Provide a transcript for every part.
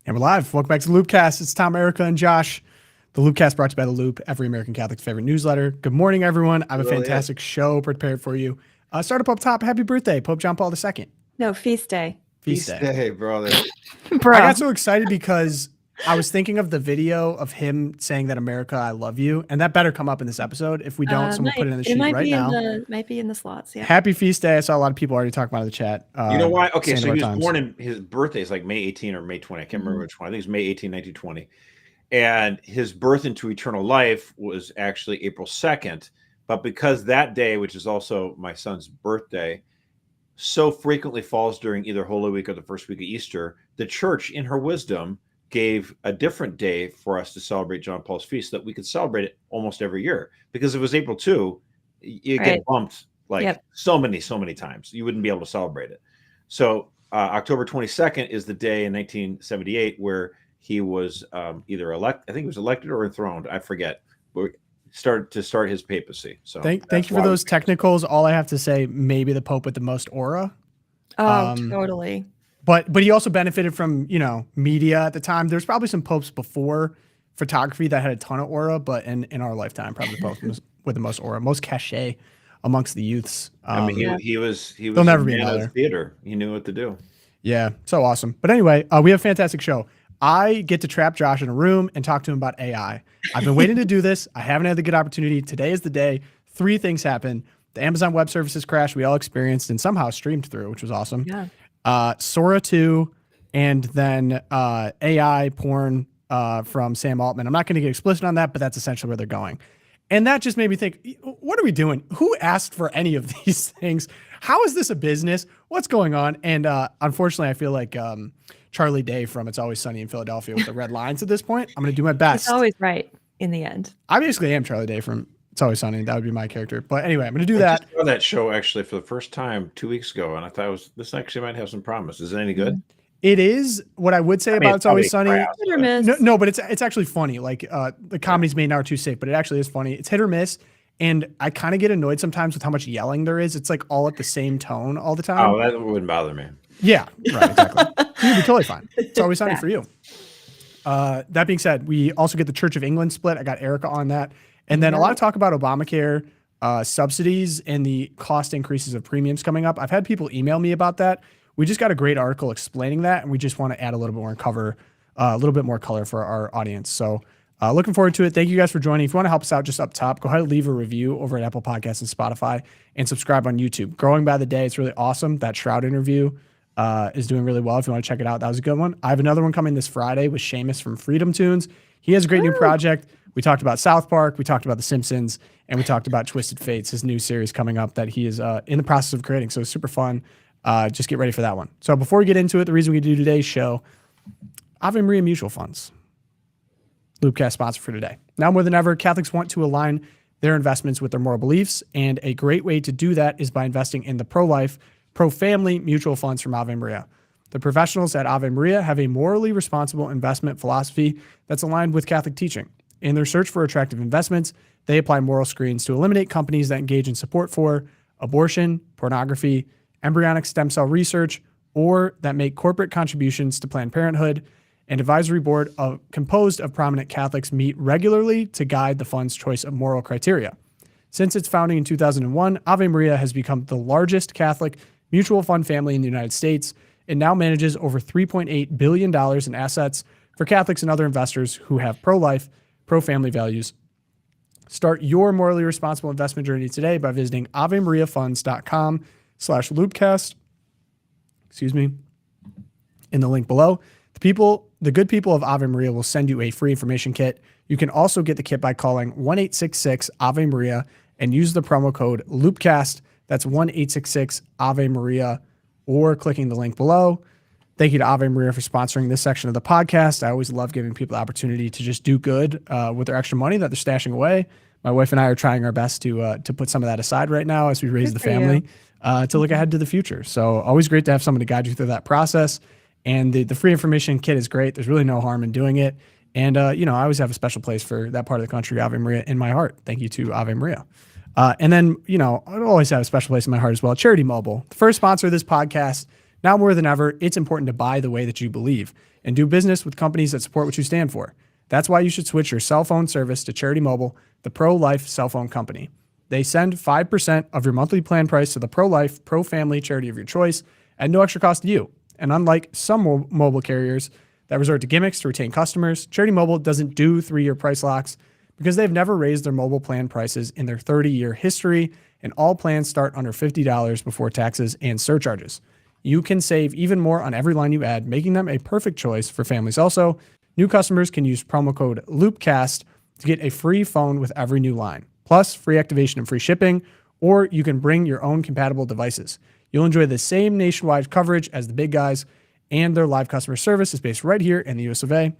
And we're live. Welcome back to the Loopcast. It's Tom, Erica, and Josh. The Loopcast brought to you by The Loop, every American Catholic's favorite newsletter. Good morning, everyone. I have a fantastic show prepared for you. Start up top. Happy birthday, Pope John Paul II. No, feast day. Feast day, brother. Bro. I got so excited because I was thinking of the video of him saying that America, I love you. And that better come up in this episode. If we don't, someone put it in the sheet right now. It might be in the slots, yeah. Happy feast day. I saw a lot of people already talking about it in the chat. You know why? Okay, so he was born in, his birthday is like May 18 or May 20. I can't remember which one. I think it's May 18, 1920. And his birth into eternal life was actually April 2nd. But because that day, which is also my son's birthday, so frequently falls during either Holy Week or the first week of Easter, the church, in her wisdom, gave a different day for us to celebrate John Paul's feast so that we could celebrate it almost every year. Because if it was April 2, you get bumped so many times. You wouldn't be able to celebrate it. So October 22nd is the day in 1978 where he was either elected, I think he was elected or enthroned, I forget, but start his papacy. So thank you for those technicals. All I have to say, maybe the Pope with the most aura. Oh, totally. But he also benefited from, media at the time. There's probably some popes before photography that had a ton of aura, but in our lifetime, probably the Pope with the most aura, most cachet amongst the youths. I mean, he was There'll never be another theater. He knew what to do. Yeah, so awesome. But anyway, we have a fantastic show. I get to trap Josh in a room and talk to him about AI. I've been waiting to do this. I haven't had the good opportunity. Today is the day. 3 things happened. The Amazon Web Services crash we all experienced and somehow streamed through, which was awesome. Yeah. Sora 2, and then AI porn from Sam Altman. I'm not going to get explicit on that, but that's essentially where they're going. And that just made me think, what are we doing? Who asked for any of these things? How is this a business? What's going on? And unfortunately, I feel like Charlie Day from It's Always Sunny in Philadelphia with the red lines at this point. I'm going to do my best. It's always right in the end. I basically am Charlie Day from It's Always Sunny. That would be my character. But anyway, I'm going to do that. I saw that show actually for the first time 2 weeks ago, and I thought this actually might have some promise. Is it any good? It is. What I would say about It's Always Sunny. Hit or miss. No, but it's actually funny. Like the comedy's made now are too safe, but it actually is funny. It's hit or miss. And I kind of get annoyed sometimes with how much yelling there is. It's like all at the same tone all the time. Oh, that wouldn't bother me. Yeah, right, exactly. You'd be totally fine. It's Always Sunny for you. That being said, we also get the Church of England split. I got Erica on that. And then a lot of talk about Obamacare, subsidies, and the cost increases of premiums coming up. I've had people email me about that. We just got a great article explaining that, and we just want to add a little bit more and cover a little bit more color for our audience. So looking forward to it. Thank you guys for joining. If you want to help us out just up top, go ahead and leave a review over at Apple Podcasts and Spotify, and subscribe on YouTube. Growing by the day. It's really awesome. That Shroud interview is doing really well. If you want to check it out, that was a good one. I have another one coming this Friday with Seamus from Freedom Tunes. He has a great new project. We talked about South Park, we talked about The Simpsons, and we talked about Twisted Fates, his new series coming up that he is in the process of creating. So it's super fun. Just get ready for that one. So before we get into it, the reason we do today's show, Ave Maria Mutual Funds, Loopcast sponsor for today. Now more than ever, Catholics want to align their investments with their moral beliefs, and a great way to do that is by investing in the pro-life, pro-family mutual funds from Ave Maria. The professionals at Ave Maria have a morally responsible investment philosophy that's aligned with Catholic teaching. In their search for attractive investments, they apply moral screens to eliminate companies that engage in support for abortion, pornography, embryonic stem cell research, or that make corporate contributions to Planned Parenthood. An advisory board composed of prominent Catholics meet regularly to guide the fund's choice of moral criteria. Since its founding in 2001, Ave Maria has become the largest Catholic mutual fund family in the United States. It now manages over $3.8 billion in assets for Catholics and other investors who have pro-life, pro-family values. Start your morally responsible investment journey today by visiting avemariafunds.com/loopcast. In the link below. The good people of Ave Maria will send you a free information kit. You can also get the kit by calling 1-866-AVE-MARIA and use the promo code LOOPCAST. That's 1-866-AVE-MARIA, or clicking the link below. Thank you to Ave Maria for sponsoring this section of the podcast. I always love giving people the opportunity to just do good with their extra money that they're stashing away. My wife and I are trying our best to put some of that aside right now as we raise the family to look ahead to the future. So always great to have someone to guide you through that process. And the free information kit is great. There's really no harm in doing it. And, I always have a special place for that part of the country, Ave Maria, in my heart. Thank you to Ave Maria. And then, I always have a special place in my heart as well. Charity Mobile, the first sponsor of this podcast, Now more than ever, it's important to buy the way that you believe and do business with companies that support what you stand for. That's why you should switch your cell phone service to Charity Mobile, the pro-life cell phone company. They send 5% of your monthly plan price to the pro-life, pro-family charity of your choice at no extra cost to you. And unlike some mobile carriers that resort to gimmicks to retain customers, Charity Mobile doesn't do 3-year price locks because they've never raised their mobile plan prices in their 30-year history, and all plans start under $50 before taxes and surcharges. You can save even more on every line you add, making them a perfect choice for families. Also, new customers can use promo code LOOPCast to get a free phone with every new line, plus free activation and free shipping, or you can bring your own compatible devices. You'll enjoy the same nationwide coverage as the big guys, and their live customer service is based right here in the US of A.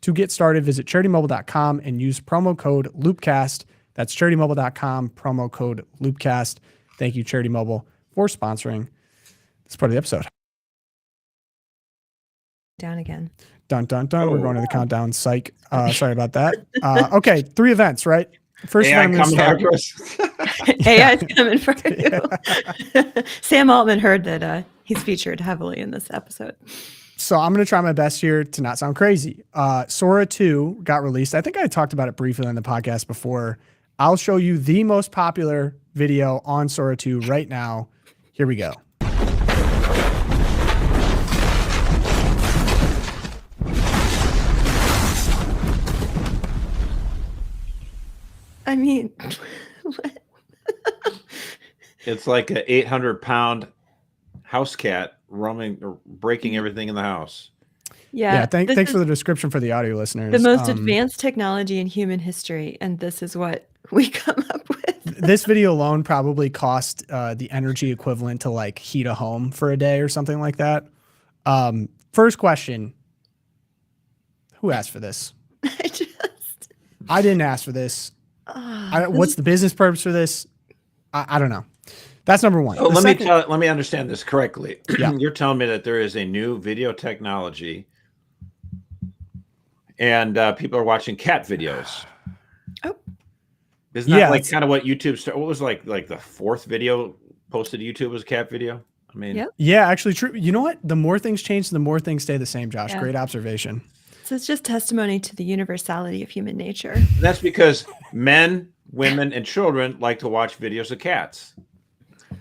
To get started, visit CharityMobile.com and use promo code LOOPCast. That's CharityMobile.com, promo code LOOPCast. Thank you, Charity Mobile, for sponsoring this part of the episode. Down again. Dun, dun, dun. We're going to the countdown. Psych. Sorry about that. Okay, 3 events, right? First AI event, coming after us. AI's coming for you. Sam Altman heard that he's featured heavily in this episode. So I'm going to try my best here to not sound crazy. Sora 2 got released. I think I talked about it briefly on the podcast before. I'll show you the most popular video on Sora 2 right now. Here we go. I mean, what? It's like an 800-pound house cat roaming or breaking everything in the house. Yeah. Thanks for the description for the audio listeners. The most advanced technology in human history, and this is what we come up with. This video alone probably cost the energy equivalent to like heat a home for a day or something like that. First question: who asked for this? I didn't ask for this. What's the business purpose for this? I don't know. That's number one. So let me understand this correctly. Yeah. You're telling me that there is a new video technology and people are watching cat videos. Oh. Isn't that like kind of what YouTube started? What was like the 4th video posted to YouTube was a cat video? I mean, Yep. Yeah, actually true. You know what? The more things change, the more things stay the same, Josh. Yeah. Great observation. So it's just testimony to the universality of human nature. that's because men, women, and children like to watch videos of cats.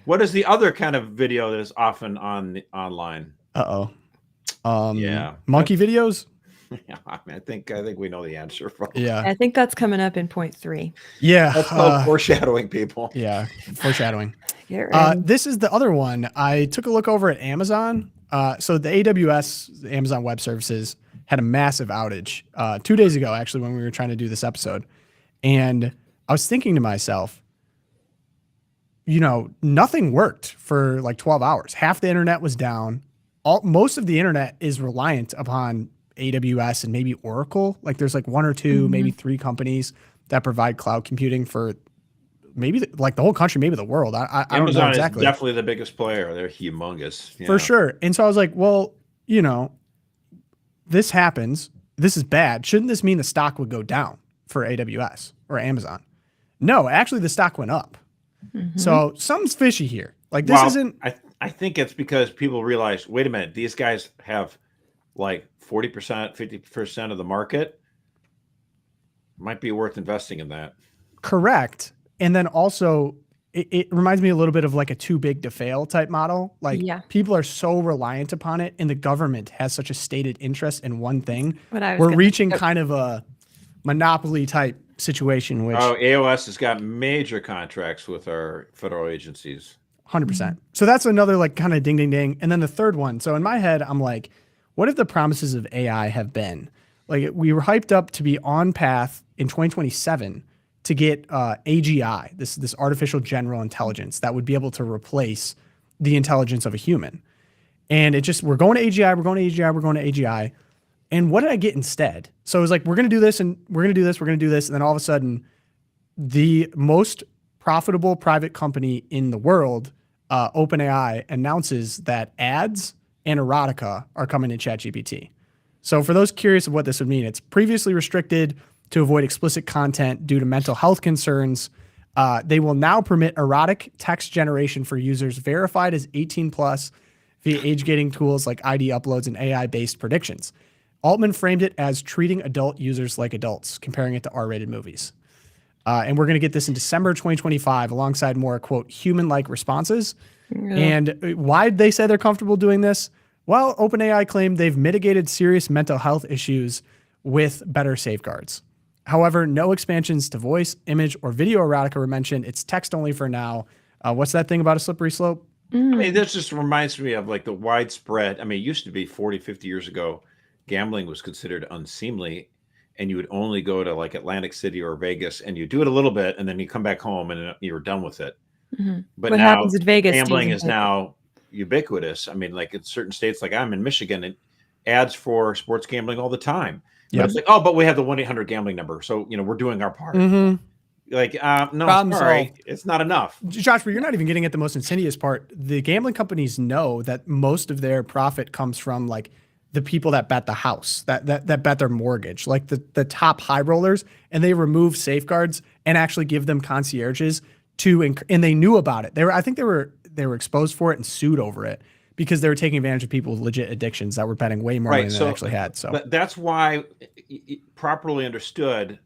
What is the other kind of video that is often online? Yeah. Monkey videos? Yeah, I think we know the answer. Probably. Yeah. I think that's coming up in point 3. Yeah. That's called foreshadowing, people. Yeah. Foreshadowing. Get ready. This is the other one. I took a look over at Amazon. So the AWS, the Amazon Web Services, had a massive outage 2 days ago, actually, when we were trying to do this episode. And I was thinking to myself, nothing worked for like 12 hours. Half the internet was down. Most of the internet is reliant upon AWS and maybe Oracle. Like there's like 1 or 2, maybe 3 companies that provide cloud computing for maybe the whole country, maybe the world. I don't know exactly. Is definitely the biggest player. They're humongous. For sure. And so I was like, well, this happens. This is bad. Shouldn't this mean the stock would go down for AWS or Amazon? No, actually the stock went up. Mm-hmm. So something's fishy here. Like this isn't. I think it's because people realize, wait a minute, these guys have like 40%, 50% of the market. Might be worth investing in that. Correct. And then also it reminds me a little bit of like a too big to fail type model. Like people are so reliant upon it and the government has such a stated interest in one thing. We're reaching kind of a monopoly type situation, which AOS has got major contracts with our federal agencies. 100%. So that's another like kind of ding, ding, ding. And then the third one. So in my head, I'm like, what if the promises of AI have been like, we were hyped up to be on path in 2027 to get AGI, this artificial general intelligence that would be able to replace the intelligence of a human. And we're going to AGI, we're going to AGI, we're going to AGI. And what did I get instead? So it was like, we're going to do this and we're going to do this, we're going to do this. And then all of a sudden, the most profitable private company in the world, OpenAI, announces that ads and erotica are coming to ChatGPT. So for those curious of what this would mean, it's previously restricted to avoid explicit content due to mental health concerns. They will now permit erotic text generation for users verified as 18 plus via age-gating tools like ID uploads and AI-based predictions. Altman framed it as treating adult users like adults, comparing it to R-rated movies. And we're going to get this in December 2025 alongside more, quote, human-like responses. Yeah. And why'd they say they're comfortable doing this? Well, OpenAI claimed they've mitigated serious mental health issues with better safeguards. However, no expansions to voice, image, or video erotica were mentioned. It's text only for now. What's that thing about a slippery slope? I mean, this just reminds me of like the widespread, I mean, it used to be 40, 50 years ago, gambling was considered unseemly, and you would only go to like Atlantic City or Vegas and you do it a little bit and then you come back home and you were done with it. Mm-hmm. But what now happens in Vegas, gambling is now ubiquitous. I mean, like in certain states, like I'm in Michigan, and ads for sports gambling all the time. But it's like, oh, but we have the 1-800 gambling number. So, we're doing our part. Mm-hmm. Like, no, Problem sorry, solved. it's not enough. Josh, but you're not even getting at the most insidious part. The gambling companies know that most of their profit comes from like the people that bet the house, that bet their mortgage, like the top high rollers, and they remove safeguards and actually give them concierges and they knew about it. I think they were exposed for it and sued over it because they were taking advantage of people with legit addictions that were betting way more money than they actually had. So that's why, properly understood,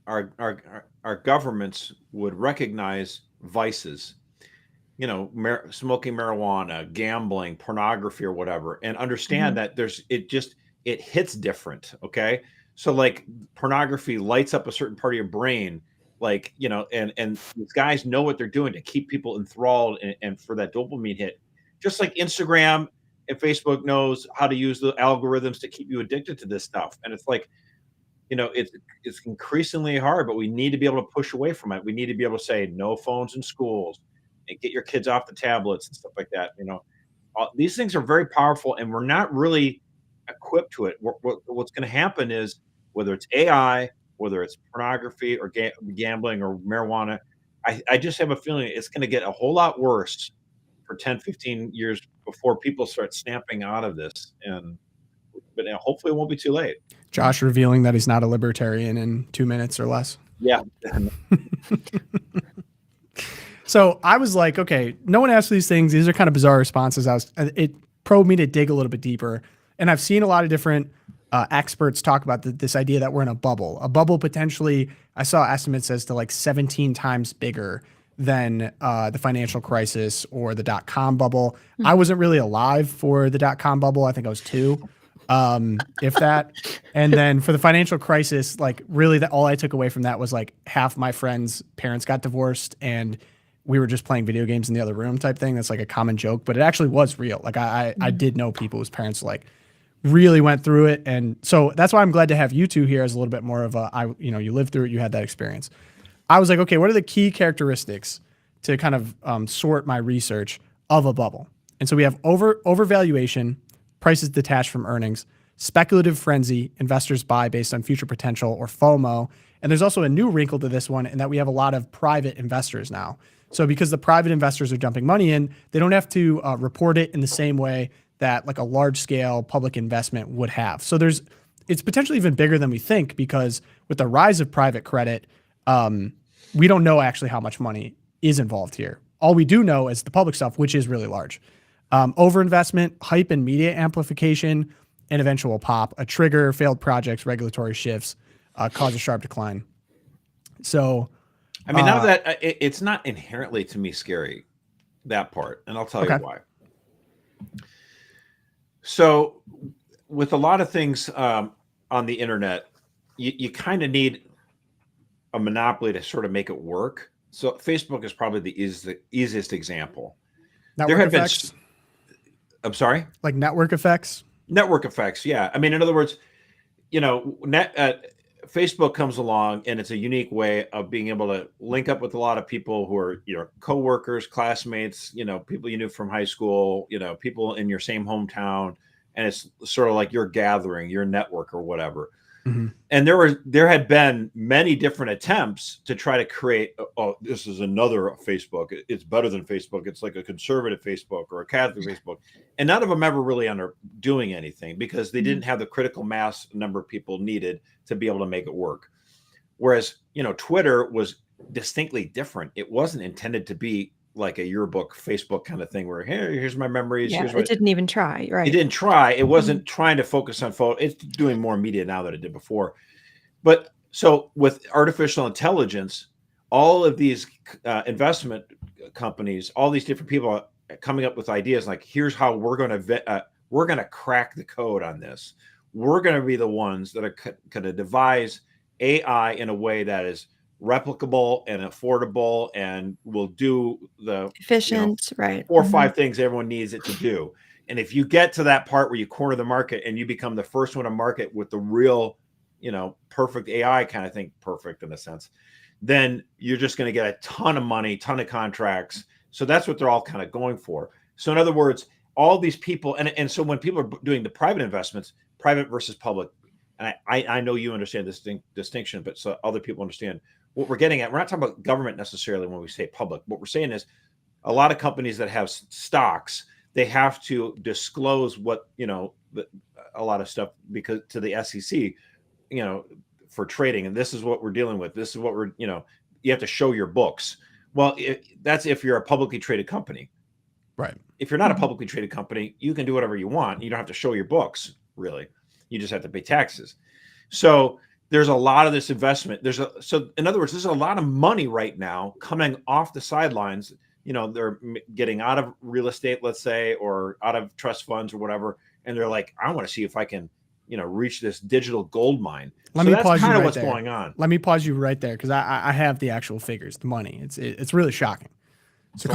our governments would recognize vices, smoking marijuana, gambling, pornography, or whatever, and understand that it hits different. Okay. So like pornography lights up a certain part of your brain, like, and these guys know what they're doing to keep people enthralled and for that dopamine hit, just like Instagram and Facebook knows how to use the algorithms to keep you addicted to this stuff. And it's like, it's increasingly hard, but we need to be able to push away from it. We need to be able to say no phones in schools and get your kids off the tablets and stuff like that. These things are very powerful, and we're not really equipped to it. What's going to happen is, whether it's AI, whether it's pornography or gambling or marijuana, I just have a feeling it's going to get a whole lot worse for 10, 15 years before people start snapping out of this. But hopefully it won't be too late. Josh revealing that he's not a libertarian in 2 minutes or less. Yeah. So I was like, okay, no one asked these things. These are kind of bizarre responses. It probed me to dig a little bit deeper. And I've seen a lot of different experts talk about this idea that we're in a bubble. A bubble potentially, I saw estimates as to like 17 times bigger than the financial crisis or the .com bubble. I wasn't really alive for the .com bubble. I think I was 2. If that. And then for the financial crisis, like really all I took away from that was like half my friends' parents got divorced and we were just playing video games in the other room type thing. That's like a common joke, but it actually was real. Like I did know people whose parents like really went through it. And so that's why I'm glad to have you two here as a little bit more of you lived through it, you had that experience. I was like, okay, what are the key characteristics to kind of sort my research of a bubble? And so we have overvaluation, prices detached from earnings, speculative frenzy, investors buy based on future potential, or FOMO. And there's also a new wrinkle to this one in that we have a lot of private investors now. So because the private investors are dumping money in, they don't have to report it in the same way that like a large scale public investment would have. So it's potentially even bigger than we think, because with the rise of private credit, we don't know actually how much money is involved here. All we do know is the public stuff, which is really large. Overinvestment, hype and media amplification, and eventual pop, a trigger, failed projects, regulatory shifts, cause a sharp decline. So, I mean, now that it's not inherently to me scary, that part, and I'll tell you why. So with a lot of things on the internet, you kind of need a monopoly to sort of make it work. So Facebook is probably the easiest example. Network effects? I'm sorry? Like network effects? Network effects, yeah. I mean, in other words, Facebook comes along and it's a unique way of being able to link up with a lot of people who are your coworkers, classmates, people you knew from high school, people in your same hometown. And it's sort of like your gathering, your network or whatever. Mm-hmm. And there had been many different attempts to try to create, this is another Facebook. It's better than Facebook. It's like a conservative Facebook or a Catholic Facebook. And none of them ever really ended up doing anything because they didn't have the critical mass number of people needed to be able to make it work. Whereas, Twitter was distinctly different. It wasn't intended to be like a yearbook Facebook kind of thing where here's my memories. Yeah, Here's it didn't even try, right? It didn't try. It wasn't trying to focus on photo. It's doing more media now than it did before. But so with artificial intelligence, all of these investment companies, all these different people are coming up with ideas like, here's how we're going to crack the code on this. We're going to be the ones that are going to devise AI in a way that is replicable and affordable and will do the efficient, right? 4 or 5 things everyone needs it to do. And if you get to that part where you corner the market and you become the first one to market with the real, perfect AI kind of thing, perfect in a sense, then you're just going to get a ton of money, ton of contracts. So that's what they're all kind of going for. So in other words, all these people, and so when people are doing the private investments, private versus public, and I know you understand this distinction, but so other people understand what we're getting at. We're not talking about government necessarily when we say public. What we're saying is a lot of companies that have stocks, they have to disclose what, a lot of stuff because to the SEC, for trading. And this is what we're dealing with. This is what we're, you have to show your books. Well, that's if you're a publicly traded company. Right. If you're not a publicly traded company, you can do whatever you want. You don't have to show your books, really. You just have to pay taxes. So there's a lot of this investment. So in other words, there's a lot of money right now coming off the sidelines. They're getting out of real estate, let's say, or out of trust funds or whatever. And they're like, I want to see if I can, reach this digital gold mine. That's kind of what's going on. Let me pause you right there because I have the actual figures, the money. It's really shocking. So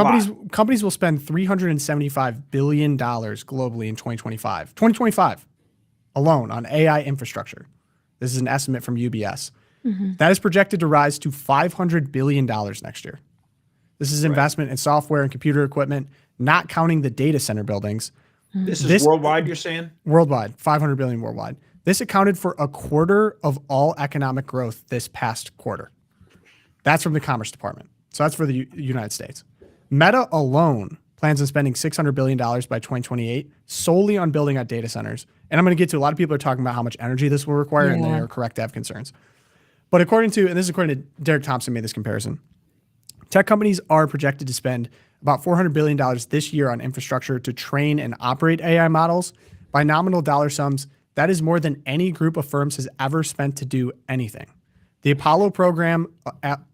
companies will spend $375 billion globally in 2025 alone on AI infrastructure. This is an estimate from UBS. That is projected to rise to $500 billion next year. This is investment in software and computer equipment, not counting the data center buildings. This is worldwide, you're saying? Worldwide, $500 billion worldwide. This accounted for a quarter of all economic growth this past quarter. That's from the Commerce Department. So that's for the United States. Meta alone plans on spending $600 billion by 2028 solely on building out data centers. And I'm going to get to a lot of people are talking about how much energy this will require, and they are correct to have concerns. But according to Derek Thompson made this comparison, tech companies are projected to spend about $400 billion this year on infrastructure to train and operate AI models. By nominal dollar sums, that is more than any group of firms has ever spent to do anything. The Apollo program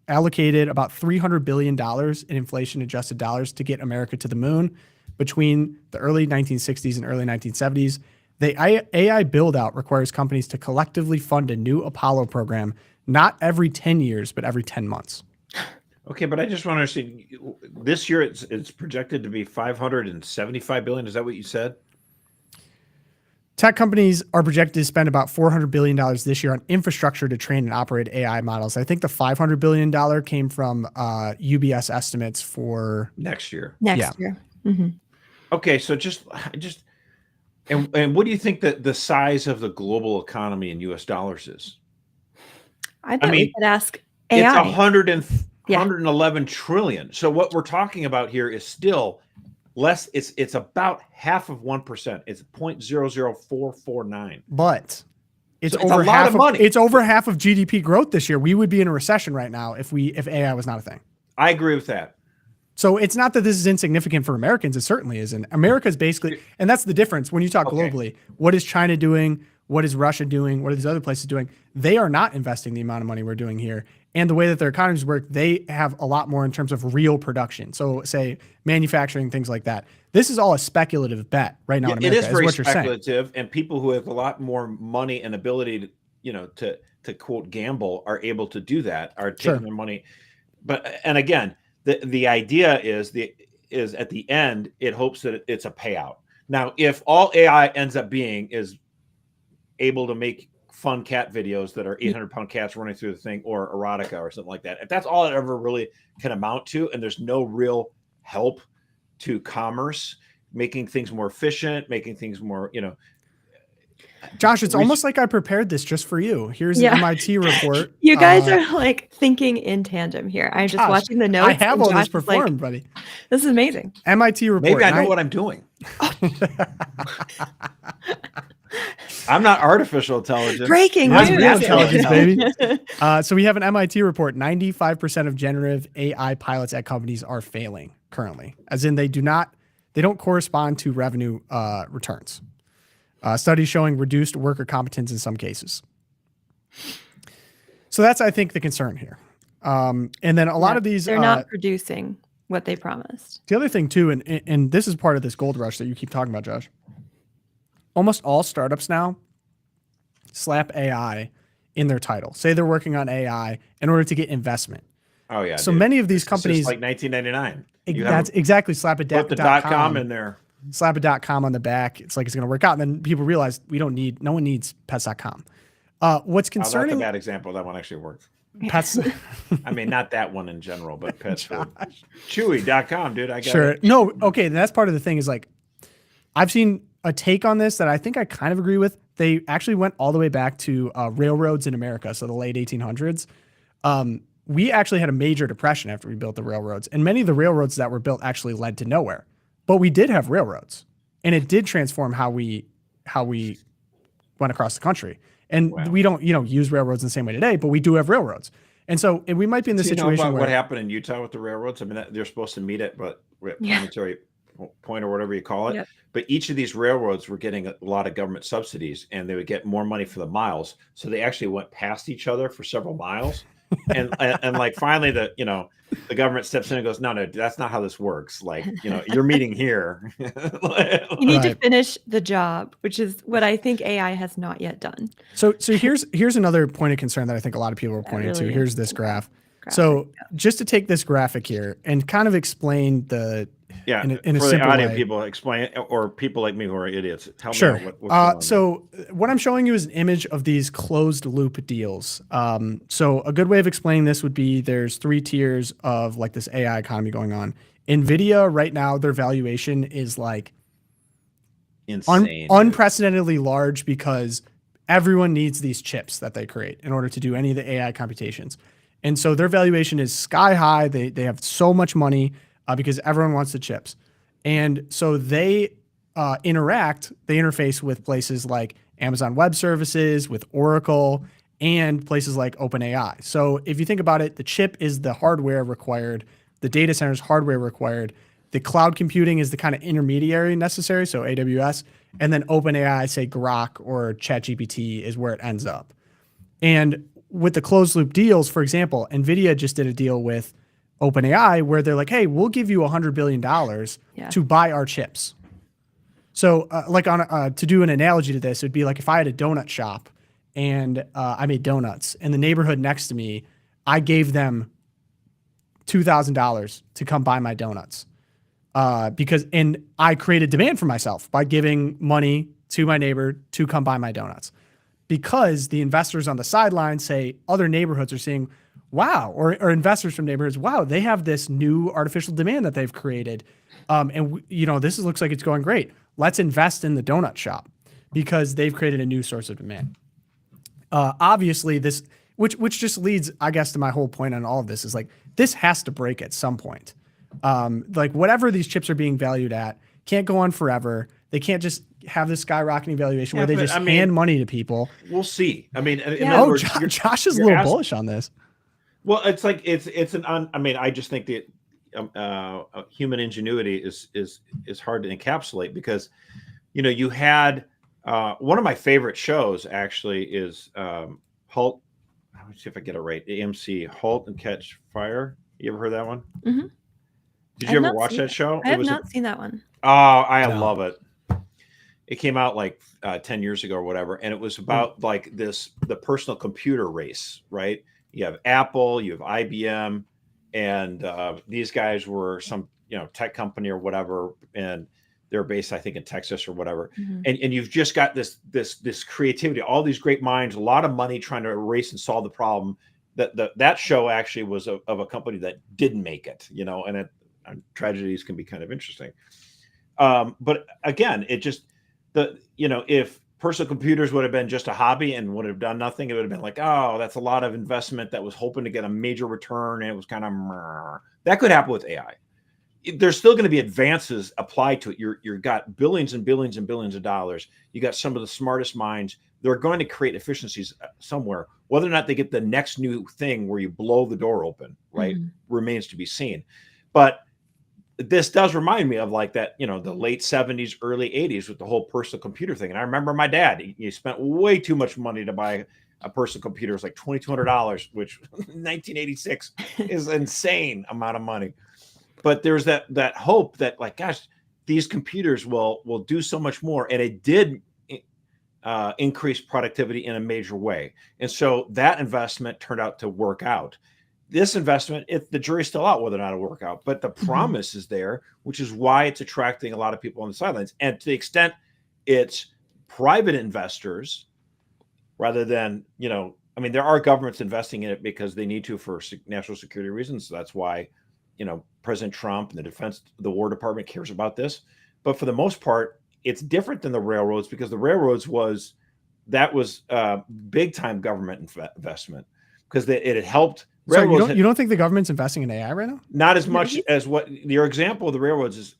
allocated about $300 billion in inflation-adjusted dollars to get America to the moon between the early 1960s and early 1970s. The AI build-out requires companies to collectively fund a new Apollo program, not every 10 years, but every 10 months. Okay, but I just want to understand. This year, it's projected to be $575 billion. Is that what you said? Tech companies are projected to spend about $400 billion this year on infrastructure to train and operate AI models. I think the $500 billion came from UBS estimates for next year. Next year. Mm-hmm. Okay, so and what do you think that the size of the global economy in U.S. dollars is? I bet we could ask AI. It's 111 trillion. So what we're talking about here is still less. It's about half of 1%. It's 0.00449. But it's so over a lot of money. It's over half of GDP growth this year. We would be in a recession right now if AI was not a thing. I agree with that. So it's not that this is insignificant for Americans. It certainly isn't. America's basically, and that's the difference when you talk globally. What is China doing? What is Russia doing? What are these other places doing? They are not investing the amount of money we're doing here. And the way that their economies work, they have a lot more in terms of real production. So say manufacturing, things like that. This is all a speculative bet right now in America. It is very speculative, and people who have a lot more money and ability to quote gamble are able to do that, are taking their money. And again, the idea is at the end, it hopes that it's a payout. Now, if all AI ends up being is able to make fun cat videos that are 800-pound cats running through the thing, or erotica or something like that, if that's all it ever really can amount to, and there's no real help to commerce, making things more efficient, making things more, Josh, it's almost like I prepared this just for you. Here's an MIT report. You guys are like thinking in tandem here. I'm just watching the notes. I have all this performed, buddy. This is amazing. MIT report. Maybe I know what I'm doing. I'm not artificial intelligence. Breaking news. Real intelligence, baby. So we have an MIT report. 95% of generative AI pilots at companies are failing. currently, as in they don't correspond to revenue returns. Studies showing reduced worker competence in some cases. So that's, I think, the concern here. And then a lot of these... They're not producing what they promised. The other thing, too, and this is part of this gold rush that you keep talking about, Josh. Almost all startups now slap AI in their title. Say they're working on AI in order to get investment. Oh, yeah. So many of these companies... It's like 1999. That's exactly. Slap a put the .com in there. Slap a .com on the back. It's like it's going to work out. And then people realize no one needs pets.com. What's concerning... That's a bad example. That one actually works. Pets. I mean, not that one in general, but pets. Chewy.com, dude. I got it. No, okay. That's part of the thing is like, I've seen a take on this that I think I kind of agree with. They actually went all the way back to railroads in America. So the late 1800s. We actually had a major depression after we built the railroads. And many of the railroads that were built actually led to nowhere. But we did have railroads. And it did transform how we went across the country. And we don't, use railroads in the same way today, but we do have railroads. And so we might be in this situation where... what happened in Utah with the railroads? I mean, they're supposed to meet at planetary point or whatever you call it. Yep. But each of these railroads were getting a lot of government subsidies, and they would get more money for the miles. So they actually went past each other for several miles. and like finally the government steps in and goes, no, that's not how this works. Like, you're meeting here. You need to finish the job, which is what I think AI has not yet done. So here's another point of concern that I think a lot of people are pointing to. Here's this graph. So just to take this graphic here and kind of explain in a simple way. People explain it, or people like me who are idiots. Tell me what's going on. So what I'm showing you is an image of these closed loop deals. So a good way of explaining this would be there's 3 tiers of like this AI economy going on. NVIDIA right now, their valuation is like insane, unprecedentedly large because everyone needs these chips that they create in order to do any of the AI computations. And so their valuation is sky high. They have so much money because everyone wants the chips. And so they interface with places like Amazon Web Services, with Oracle, and places like OpenAI. So if you think about it, the chip is the hardware required, the data center is hardware required, the cloud computing is the kind of intermediary necessary, so AWS, and then OpenAI, say Grok or ChatGPT, is where it ends up. And with the closed loop deals, for example, NVIDIA just did a deal with OpenAI where they're like, hey, we'll give you $100 billion to buy our chips. So to do an analogy to this, it'd be like if I had a donut shop and I made donuts, and the neighborhood next to me, I gave them $2,000 to come buy my donuts and I created demand for myself by giving money to my neighbor to come buy my donuts. Because the investors on the sidelines say other neighborhoods are seeing, wow, or investors from neighborhoods, wow, they have this new artificial demand that they've created. This looks like it's going great. Let's invest in the donut shop because they've created a new source of demand. Obviously, this, which just leads, I guess, to my whole point on all of this is like, this has to break at some point. Like whatever these chips are being valued at can't go on forever. They can't just have this skyrocketing valuation where they just hand money to people. We'll see. I mean, Josh is a little bullish on this. Well, it's like I just think that human ingenuity is hard to encapsulate because, you had one of my favorite shows actually is Halt. Let me see if I get it right. AMC, Halt and Catch Fire. You ever heard that one? Mm-hmm. Did you ever watch that show? I have not seen that one. Oh, I love it. It came out like 10 years ago or whatever. And it was about like the personal computer race, right? You have Apple, you have IBM, and these guys were some, tech company or whatever. And they're based, I think, in Texas or whatever. Mm-hmm. And you've just got this creativity, all these great minds, a lot of money trying to erase and solve the problem. That show actually was of a company that didn't make it, and tragedies can be kind of interesting. But again, it just, if personal computers would have been just a hobby and would have done nothing, it would have been like, oh, that's a lot of investment that was hoping to get a major return. And it was kind of, that could happen with AI. There's still going to be advances applied to it. You've got billions and billions and billions of dollars. You got some of the smartest minds. They're going to create efficiencies somewhere. Whether or not they get the next new thing where you blow the door open, right, remains to be seen. But this does remind me of like that, the late 70s, early 80s with the whole personal computer thing. And I remember my dad, he spent way too much money to buy a personal computer. It was like $2,200, which 1986 is insane amount of money. But there's that hope that like, gosh, these computers will do so much more. And it did increase productivity in a major way. And so that investment turned out to work out. This investment, the jury's still out whether or not it'll work out, but the promise is there, which is why it's attracting a lot of people on the sidelines. And to the extent it's private investors rather than, there are governments investing in it because they need to for national security reasons. So that's why, President Trump and the War Department cares about this. But for the most part, it's different than the railroads because the railroads was big time government investment because it had helped. So you don't think the government's investing in AI right now? Not as much as what your example of the railroads is.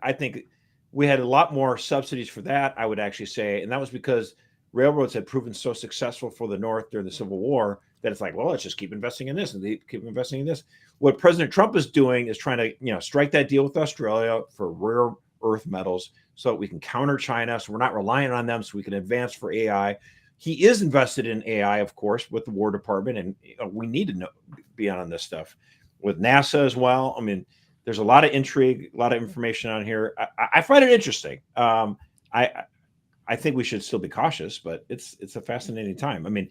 I think we had a lot more subsidies for that, I would actually say. And that was because railroads had proven so successful for the North during the Civil War that it's like, well, let's just keep investing in this and they keep investing in this. What President Trump is doing is trying to, strike that deal with Australia for rare earth metals so that we can counter China. So we're not relying on them so we can advance for AI. He is invested in AI, of course, with the War Department, and we need to be on this stuff with NASA as well. I mean, there's a lot of intrigue, a lot of information on here. I find it interesting. I think we should still be cautious, but it's a fascinating time. I mean,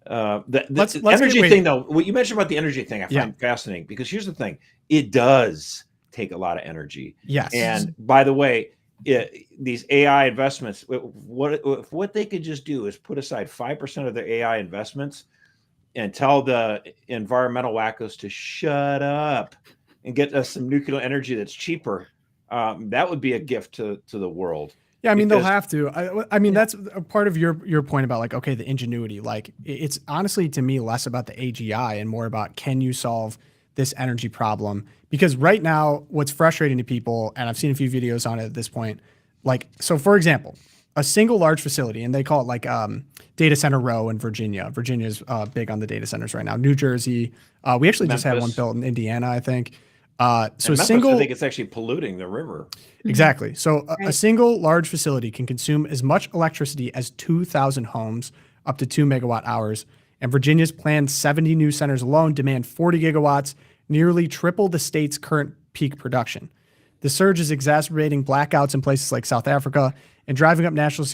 the energy thing, though, what you mentioned about the energy thing, I find fascinating because here's the thing: it does take a lot of energy. Yes, and by the way. These AI investments, what they could just do is put aside 5% of their AI investments and tell the environmental wackos to shut up and get us some nuclear energy that's cheaper. That would be a gift to the world. Yeah, I mean, they'll have to. I mean, that's a part of your point about like, okay, the ingenuity. Like, it's honestly to me less about the AGI and more about can you solve this energy problem? Because right now, what's frustrating to people, and I've seen a few videos on it at this point, like, so for example, a single large facility, and they call it like data center row in Virginia. Virginia's big on the data centers right now. New Jersey, we actually just had one built in Indiana, I think. So Memphis, I think it's actually polluting the river. Exactly. So a single large facility can consume as much electricity as 2,000 homes, up to 2 megawatt hours. And Virginia's planned 70 new centers alone demand 40 gigawatts, nearly triple the state's current peak production. The surge is exacerbating blackouts in places like South Africa and driving up national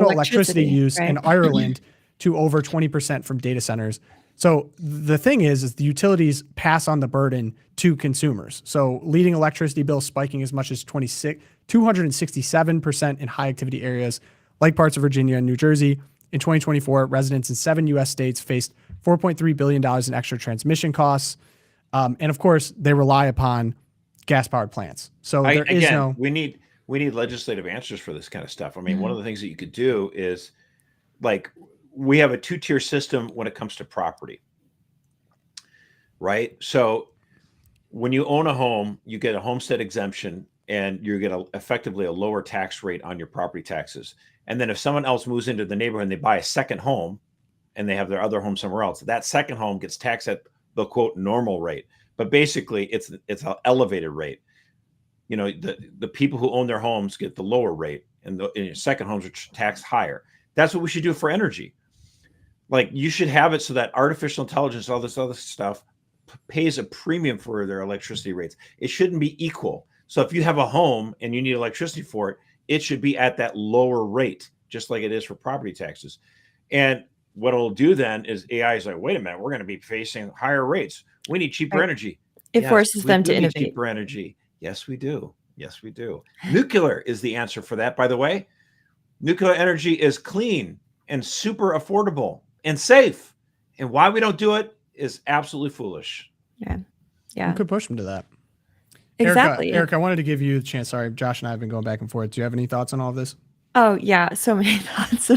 electricity use in Ireland to over 20% from data centers. So the thing is the utilities pass on the burden to consumers. So leading electricity bills spiking as much as 267% in high activity areas like parts of Virginia and New Jersey. In 2024, residents in 7 U.S. states faced $4.3 billion in extra transmission costs. And of course, they rely upon gas-powered plants. So we need legislative answers for this kind of stuff. I mean, one of the things that you could do is like we have a two-tier system when it comes to property, right? So when you own a home, you get a homestead exemption and you get effectively a lower tax rate on your property taxes. And then if someone else moves into the neighborhood and they buy a second home and they have their other home somewhere else, that second home gets taxed at the quote normal rate. But basically it's an elevated rate. You know, the people who own their homes get the lower rate and the second homes are taxed higher. That's what we should do for energy. Like you should have it so that artificial intelligence, all this other stuff pays a premium for their electricity rates. It shouldn't be equal. So if you have a home and you need electricity for it, it should be at that lower rate, just like it is for property taxes. And what it'll do then is AI is like, wait a minute, we're going to be facing higher rates. We need cheaper energy. It forces them to innovate. Cheaper energy. Yes, we do. Yes, we do. Nuclear is the answer for that, by the way. Nuclear energy is clean and super affordable and safe. And why we don't do it is absolutely foolish. Yeah. Yeah. We could push them to that. Exactly. Erica, I wanted to give you the chance. Sorry, Josh and I have been going back and forth. Do you have any thoughts on all of this? Oh, yeah. So many thoughts.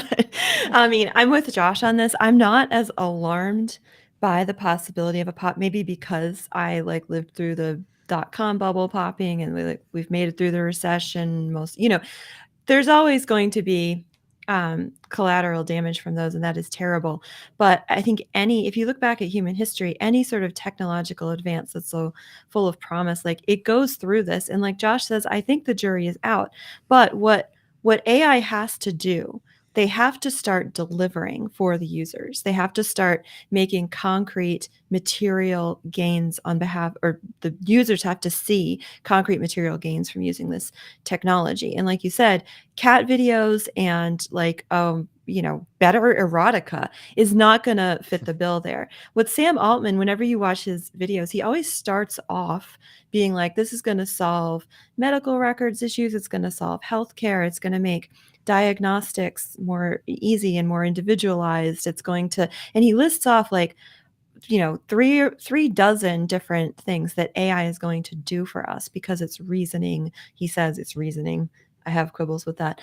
I mean, I'm with Josh on this. I'm not as alarmed by the possibility of a pop, maybe because I like lived through the .com bubble popping and we've made it through the recession. There's always going to be collateral damage from those, and that is terrible. But I think if you look back at human history, any sort of technological advance that's so full of promise, like it goes through this. And like Josh says, I think the jury is out. But what AI has to do, they have to start delivering for the users. They have to start making concrete material gains on behalf, or the users have to see concrete material gains from using this technology. And like you said, cat videos and like, better erotica is not going to fit the bill there. With Sam Altman, whenever you watch his videos, he always starts off being like, this is going to solve medical records issues. It's going to solve healthcare. It's going to make diagnostics more easy and more individualized. It's going to, and he lists off like, three dozen different things that AI is going to do for us because it's reasoning. He says it's reasoning. I have quibbles with that.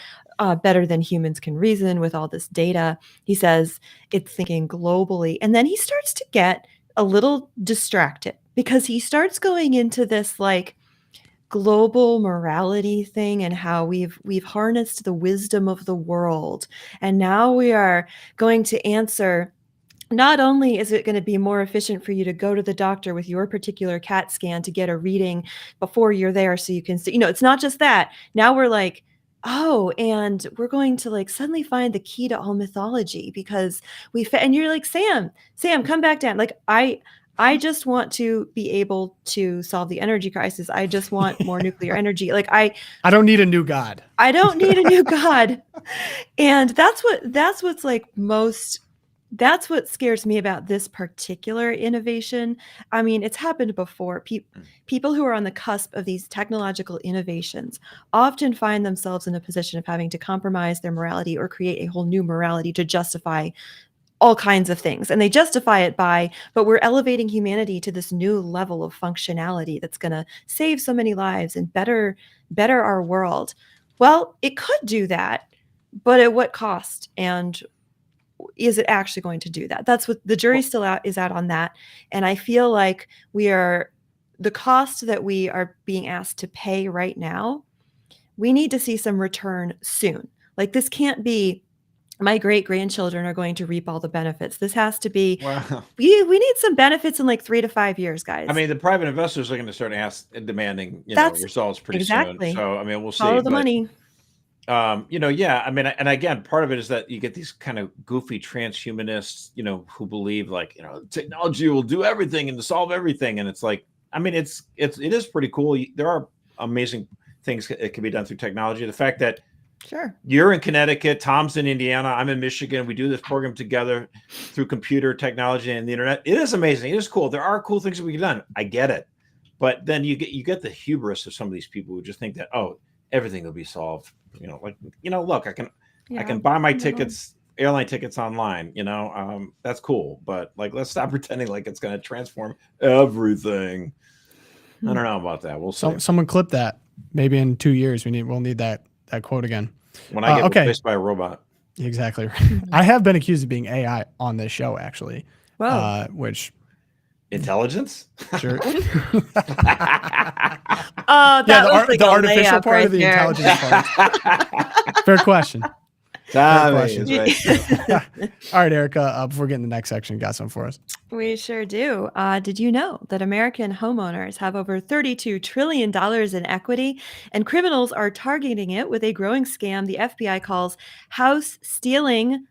Better than humans can reason with all this data. He says it's thinking globally. And then he starts to get a little distracted because he starts going into this like global morality thing and how we've harnessed the wisdom of the world. And now we are going to answer, not only is it going to be more efficient for you to go to the doctor with your particular CAT scan to get a reading before you're there so you can see, it's not just that. Now we're like, oh, and we're going to like suddenly find the key to all mythology because and you're like, Sam, come back down. Like, I just want to be able to solve the energy crisis. I just want more nuclear energy. Like I don't need a new God. I don't need a new God. And that's what's like that's what scares me about this particular innovation. I mean, it's happened before. People who are on the cusp of these technological innovations often find themselves in a position of having to compromise their morality or create a whole new morality to justify all kinds of things. And they justify it but we're elevating humanity to this new level of functionality that's going to save so many lives and better our world. Well, it could do that, but at what cost? And is it actually going to do that? That's what the jury is out on that. And I feel like the cost that we are being asked to pay right now, we need to see some return soon. Like this can't be, my great-grandchildren are going to reap all the benefits. This has to be, we need some benefits in like 3 to 5 years, guys. I mean, the private investors are going to start demanding, results pretty soon. So, I mean, we'll see. Follow the money. Yeah. I mean, and again, part of it is that you get these kind of goofy transhumanists, who believe like, technology will do everything and solve everything. And it's like, I mean, it is pretty cool. There are amazing things that can be done through technology. The fact that sure, you're in Connecticut, Tom's in Indiana, I'm in Michigan. We do this program together through computer technology and the internet. It is amazing. It is cool. There are cool things that we can done. I get it. But then you get the hubris of some of these people who just think that, oh, everything will be solved. Look, I can buy my tickets, airline tickets online, that's cool. But like, let's stop pretending like it's going to transform everything. I don't know about that. We'll see. Someone clip that. Maybe in 2 years, we'll need that quote again. When I get replaced by a robot. Exactly. I have been accused of being AI on this show, actually. Wow. Which intelligence? Sure. The artificial part of the intelligence part. Fair question. Fair question. All right, Erica, before getting to the next section, got some for us. We sure do. Did you know that American homeowners have over $32 trillion in equity, and criminals are targeting it with a growing scam the FBI calls house stealing,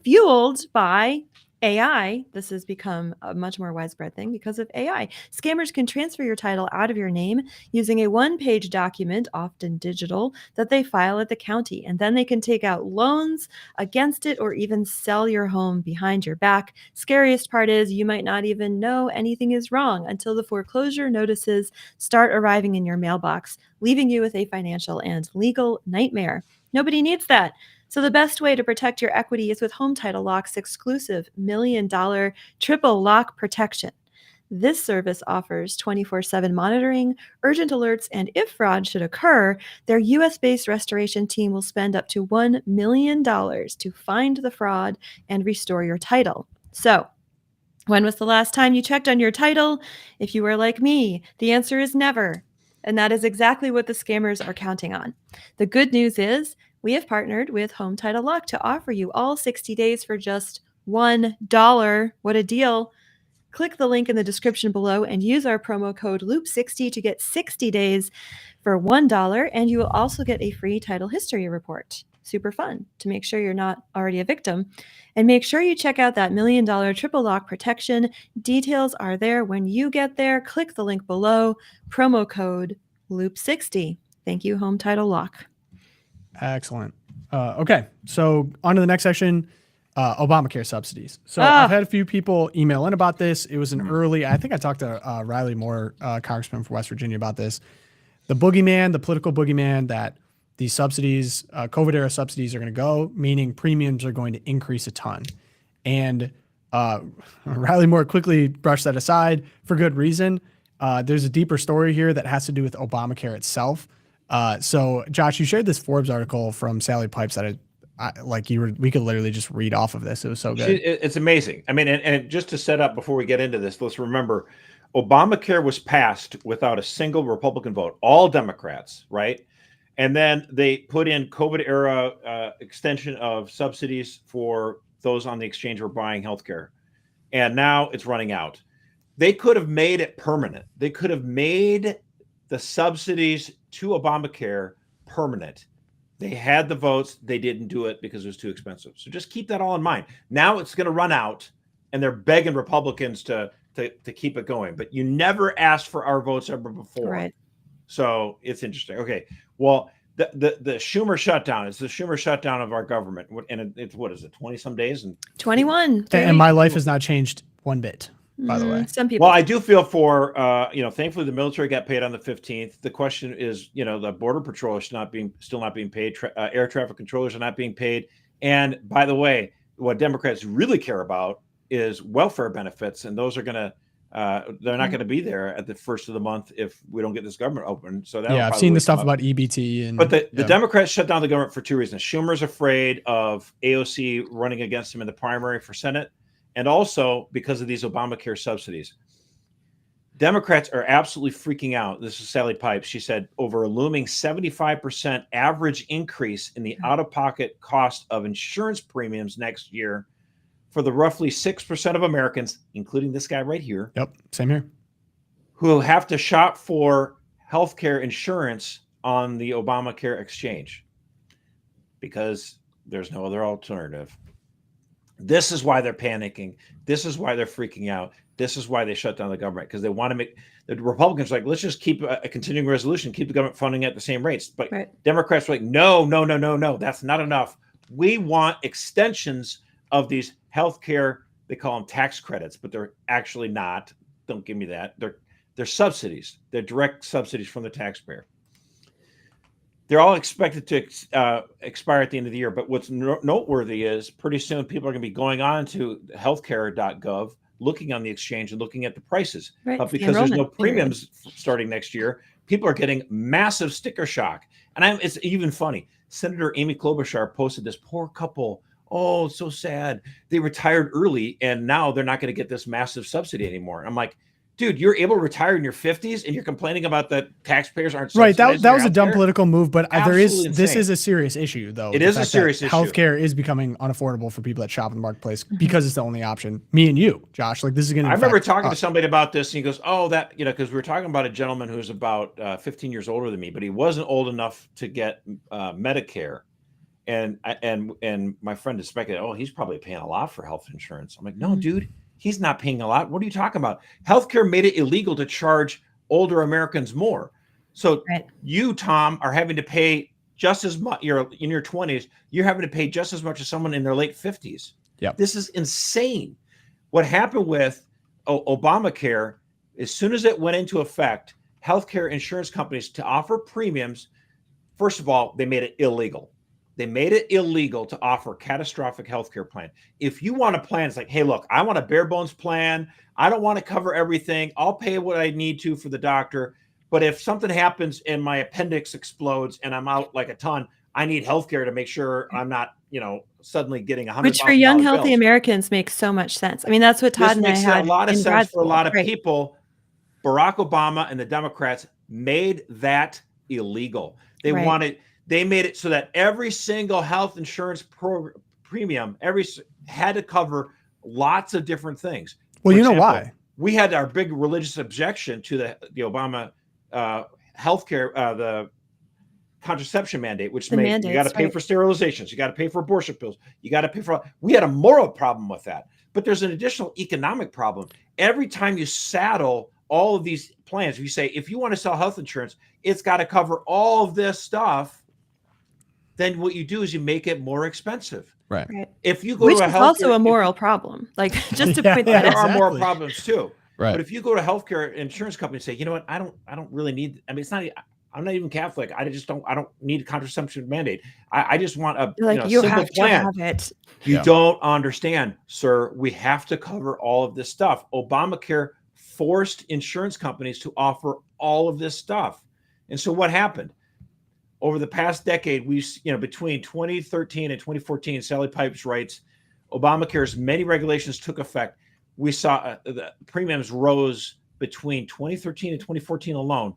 fueled by AI? This has become a much more widespread thing because of AI. Scammers can transfer your title out of your name using a one-page document, often digital, that they file at the county. And then they can take out loans against it or even sell your home behind your back. Scariest part is you might not even know anything is wrong until the foreclosure notices start arriving in your mailbox, leaving you with a financial and legal nightmare. Nobody needs that. So the best way to protect your equity is with Home Title Lock's exclusive $1 million triple lock protection. This service offers 24/7 monitoring, urgent alerts, and if fraud should occur, their US-based restoration team will spend up to $1 million to find the fraud and restore your title. So, when was the last time you checked on your title? If you were like me, the answer is never. And that is exactly what the scammers are counting on. The good news is we have partnered with Home Title Lock to offer you all 60 days for just $1. What a deal. Click the link in the description below and use our promo code LOOP60 to get 60 days for $1, and you will also get a free title history report. Super fun to make sure you're not already a victim. And make sure you check out that $1 million triple lock protection. Details are there when you get there. Click the link below. Promo code LOOP60. Thank you, Home Title Lock. Excellent. Okay, so on to the next section. Obamacare subsidies. So I've had a few people email in about this. It was an early, I think I talked to Riley Moore, congressman from West Virginia, about this. The boogeyman, the political boogeyman that these subsidies, COVID era subsidies are going to go, meaning premiums are going to increase a ton. And Riley Moore quickly brushed that aside for good reason. There's a deeper story here that has to do with Obamacare itself. So Josh, you shared this Forbes article from Sally Pipes that we could literally just read off of this. It was so good. It's amazing. I mean, and just to set up before we get into this, let's remember Obamacare was passed without a single Republican vote, all Democrats, right? And then they put in COVID era extension of subsidies for those on the exchange who are buying healthcare. And now it's running out. They could have made it permanent. They could have made the subsidies to Obamacare permanent. They had the votes. They didn't do it because it was too expensive. So just keep that all in mind. Now it's going to run out, and they're begging Republicans to keep it going. But you never asked for our votes ever before. Right. So it's interesting. Okay. Well, the Schumer shutdown is the Schumer shutdown of our government. And it's, what is it, 20 some days? And 21. And my life has not changed one bit, by the way. Some people. Well, I do feel for, thankfully the military got paid on the 15th. The question is, the border patrollers still not being paid. Air traffic controllers are not being paid. And by the way, what Democrats really care about is welfare benefits. And those are going to, they're not going to be there at the first of the month if we don't get this government open. So that I've seen the stuff about EBT. But the Democrats shut down the government for two reasons. Schumer's afraid of AOC running against him in the primary for Senate, and also because of these Obamacare subsidies. Democrats are absolutely freaking out. This is Sally Pipes. She said over a looming 75% average increase in the out-of-pocket cost of insurance premiums next year for the roughly 6% of Americans, including this guy right here. Yep, same here. Who will have to shop for healthcare insurance on the Obamacare exchange because there's no other alternative. This is why they're panicking. This is why they're freaking out. This is why they shut down the government, because they want to make the Republicans like, let's just keep a continuing resolution, keep the government funding at the same rates. But Democrats are like, no, that's not enough. We want extensions of these healthcare, they call them tax credits, but they're actually not. Don't give me that. They're subsidies. They're direct subsidies from the taxpayer. They're all expected to expire at the end of the year. But what's noteworthy is pretty soon people are going to be going on to healthcare.gov, looking on the exchange and looking at the prices. Right. But because there's no premiums starting next year, people are getting massive sticker shock. And it's even funny. Senator Amy Klobuchar posted this poor couple. Oh, it's so sad. They retired early and now they're not going to get this massive subsidy anymore. I'm like, dude, you're able to retire in your 50s and you're complaining about that taxpayers aren't right. That was a dumb political move, but this is a serious issue, though. It is a serious issue. Healthcare is becoming unaffordable for people that shop in the marketplace because it's the only option. Me and you, Josh, like this is going to. I remember talking to somebody about this, and he goes, "Oh, that because we were talking about a gentleman who's about 15 years older than me, but he wasn't old enough to get Medicare." And my friend is speculating, "Oh, he's probably paying a lot for health insurance." I'm like, "No, dude." He's not paying a lot. What are you talking about? Healthcare made it illegal to charge older Americans more. So you, Tom, are having to pay just as much. You're in your 20s. You're having to pay just as much as someone in their late 50s. Yeah, this is insane. What happened with Obamacare? As soon as it went into effect, healthcare insurance companies to offer premiums. First of all, they made it illegal. They made it illegal to offer catastrophic healthcare plan. If you want a plan, it's like, hey, look, I want a bare bones plan. I don't want to cover everything. I'll pay what I need to for the doctor. But if something happens and my appendix explodes and I'm out like a ton, I need healthcare to make sure I'm not, suddenly getting $100,000. Which for young, healthy Americans makes so much sense. I mean, that's what Todd and I had. This makes a lot of sense for a lot of people. Barack Obama and the Democrats made that illegal. They wanted. they made it so that every single health insurance premium had to cover lots of different things. Well, you know why? We had our big religious objection to the Obama healthcare, the contraception mandate, which made you got to pay for sterilizations, you got to pay for abortion pills, you got to pay for. We had a moral problem with that, but there's an additional economic problem. Every time you saddle all of these plans, you say if you want to sell health insurance, it's got to cover all of this stuff. Then what you do is you make it more expensive. Right. If you go Which to a is also a moral problem. Like just to point that out. There are moral problems too. Right. But if you go to healthcare insurance company and say, you know what, I don't really need. I mean, it's not. I'm not even Catholic. I don't need a contraception mandate. I just want a you simple have plan. to have it. You don't understand, sir. We have to cover all of this stuff. Obamacare forced insurance companies to offer all of this stuff. And so what happened? Over the past decade, between 2013 and 2014, Sally Pipes writes, Obamacare's many regulations took effect. We saw the premiums rose between 2013 and 2014 alone.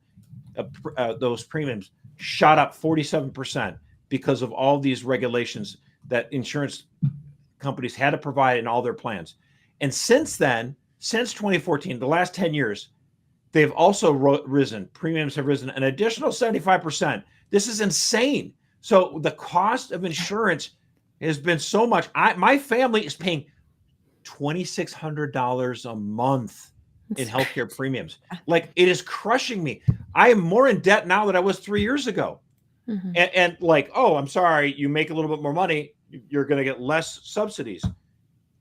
Those premiums shot up 47% because of all these regulations that insurance companies had to provide in all their plans. And since then, since 2014, the last 10 years, they've also risen. Premiums have risen an additional 75%. This is insane. So the cost of insurance has been so much. My family is paying $2,600 a month in healthcare premiums. Like, it is crushing me. I am more in debt now than I was 3 years ago. Mm-hmm. And like, oh, I'm sorry, you make a little bit more money, you're going to get less subsidies.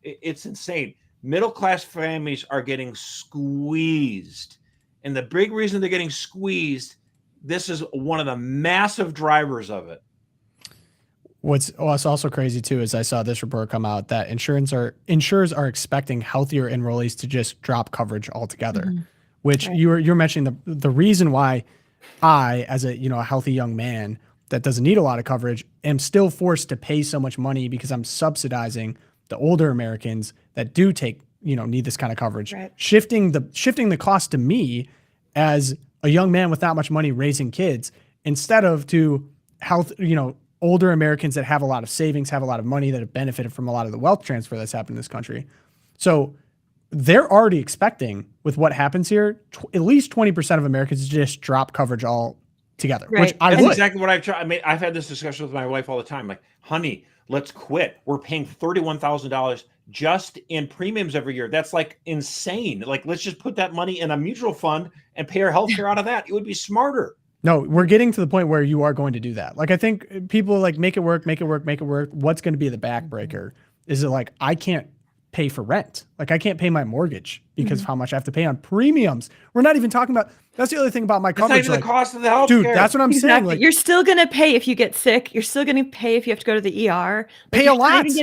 It's insane. Middle-class families are getting squeezed. And the big reason they're getting squeezed, this is one of the massive drivers of it. What's also crazy too is I saw this report come out that insurers are expecting healthier enrollees to just drop coverage altogether, which you're mentioning the reason why I, as a healthy young man that doesn't need a lot of coverage, am still forced to pay so much money because I'm subsidizing the older Americans that do need this kind of coverage, shifting the cost to me as a young man with not much money raising kids instead of to older Americans that have a lot of savings, have a lot of money, that have benefited from a lot of the wealth transfer that's happened in this country. So they're already expecting, with what happens here, at least 20% of Americans to just drop coverage all together, which I would. That's exactly what I've tried. I mean, I've had this discussion with my wife all the time. Like, honey, let's quit. We're paying $31,000 just in premiums every year. That's like insane. Like, let's just put that money in a mutual fund and pay our healthcare out of that. It would be smarter. No, we're getting to the point where you are going to do that. Like, I think people like make it work. What's going to be the backbreaker? Is it like, I can't pay for rent? Like, I can't pay my mortgage because of how much I have to pay on premiums. We're not even talking about, that's the other thing about my coverage. It's not even the cost of the healthcare. Dude, that's what I'm saying. Like, you're still going to pay if you get sick. You're still going to pay if you have to go to the ER. Pay a lot because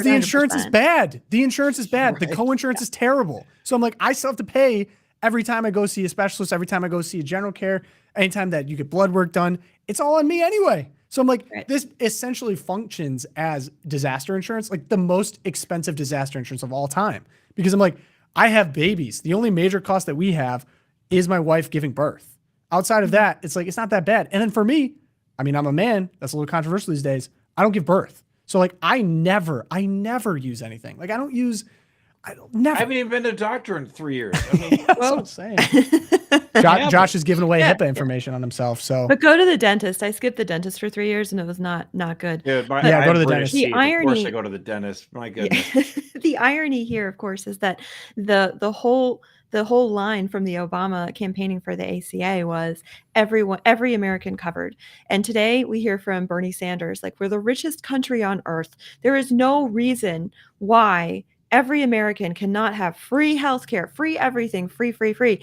the 100%. insurance is bad. The insurance is bad. The co-insurance is terrible. So I'm like, I still have to pay every time I go see a specialist, every time I go see a general care, anytime that you get blood work done, it's all on me anyway. So I'm like, this essentially functions as disaster insurance, like the most expensive disaster insurance of all time. Because I'm like, I have babies. The only major cost that we have is my wife giving birth. Outside of that, it's like, it's not that bad. And then for me, I mean, I'm a man. That's a little controversial these days. I don't give birth. So like, I never use anything. Like, I haven't even been to a doctor in 3 years. I mean, that's what I'm saying. Josh is giving away HIPAA information on himself. So, but go to the dentist. I skipped the dentist for 3 years, and it was not good. Go to the dentist. The irony, of course, I go to the dentist. My goodness. The irony here, of course, is that the whole line from the Obama campaigning for the ACA was every American covered. And today we hear from Bernie Sanders, like, we're the richest country on earth. There is no reason why every American cannot have free healthcare, free everything, free.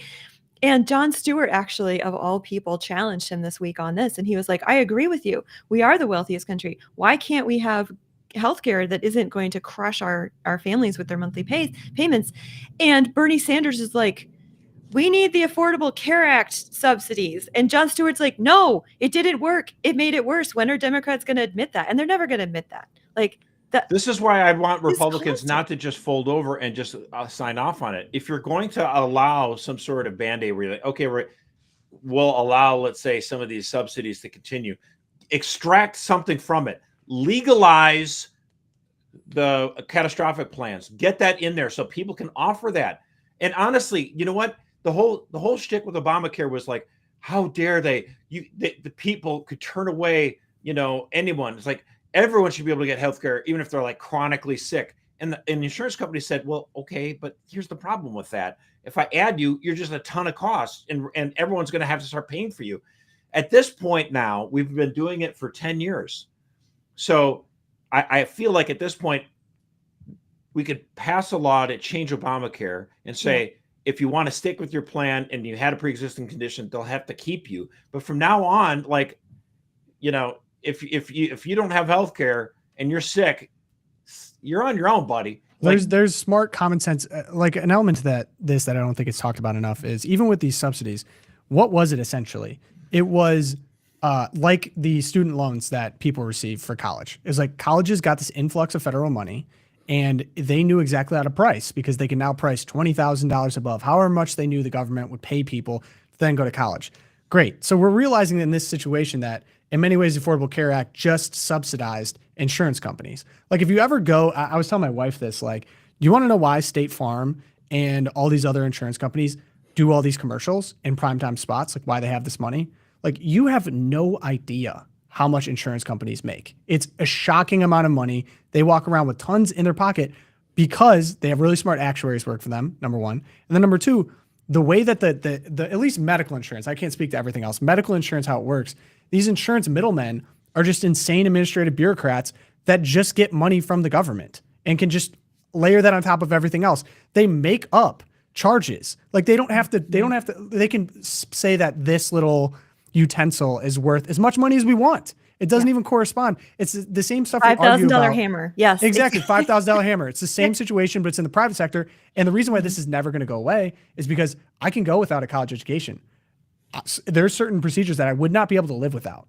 And Jon Stewart, actually, of all people, challenged him this week on this. And he was like, I agree with you. We are the wealthiest country. Why can't we have healthcare that isn't going to crush our families with their monthly payments? And Bernie Sanders is like, we need the Affordable Care Act subsidies. And Jon Stewart's like, no, it didn't work. It made it worse. When are Democrats going to admit that? And they're never going to admit that. Like, this is why I want Republicans not to just fold over and just sign off on it. If you're going to allow some sort of Band-Aid where you're like, okay, we'll allow, let's say, some of these subsidies to continue, extract something from it. Legalize the catastrophic plans. Get that in there so people can offer that. And honestly, you know what? The whole shtick with Obamacare was like, how dare they? The people could turn away, anyone. It's like everyone should be able to get healthcare, even if they're like chronically sick. And the insurance company said, well, okay, but here's the problem with that. If I add you, you're just a ton of costs, and everyone's going to have to start paying for you. At this point now, we've been doing it for 10 years. So I feel like at this point, we could pass a law to change Obamacare and say, if you want to stick with your plan and you had a pre-existing condition, they'll have to keep you. But from now on, like, if you don't have health care and you're sick, you're on your own, buddy. There's smart common sense. Like an element to that I don't think it's talked about enough is even with these subsidies, what was it essentially? It was like the student loans that people receive for college. It was like colleges got this influx of federal money and they knew exactly how to price because they can now price $20,000 above however much they knew the government would pay people to then go to college. Great. So we're realizing in this situation that in many ways, the Affordable Care Act just subsidized insurance companies. Like if you ever go, I was telling my wife this, like, you want to know why State Farm and all these other insurance companies do all these commercials in primetime spots, like why they have this money? Like you have no idea how much insurance companies make. It's a shocking amount of money. They walk around with tons in their pocket because they have really smart actuaries work for them, number one. And then number two, the way that the at least medical insurance, I can't speak to everything else, medical insurance, how it works, these insurance middlemen are just insane administrative bureaucrats that just get money from the government and can just layer that on top of everything else. They make up charges. Like they can say that this little utensil is worth as much money as we want. It doesn't even correspond. It's the same stuff. $5,000 hammer. Yes, exactly. $5,000 hammer. It's the same situation, but it's in the private sector. And the reason why this is never going to go away is because I can go without a college education. There are certain procedures that I would not be able to live without.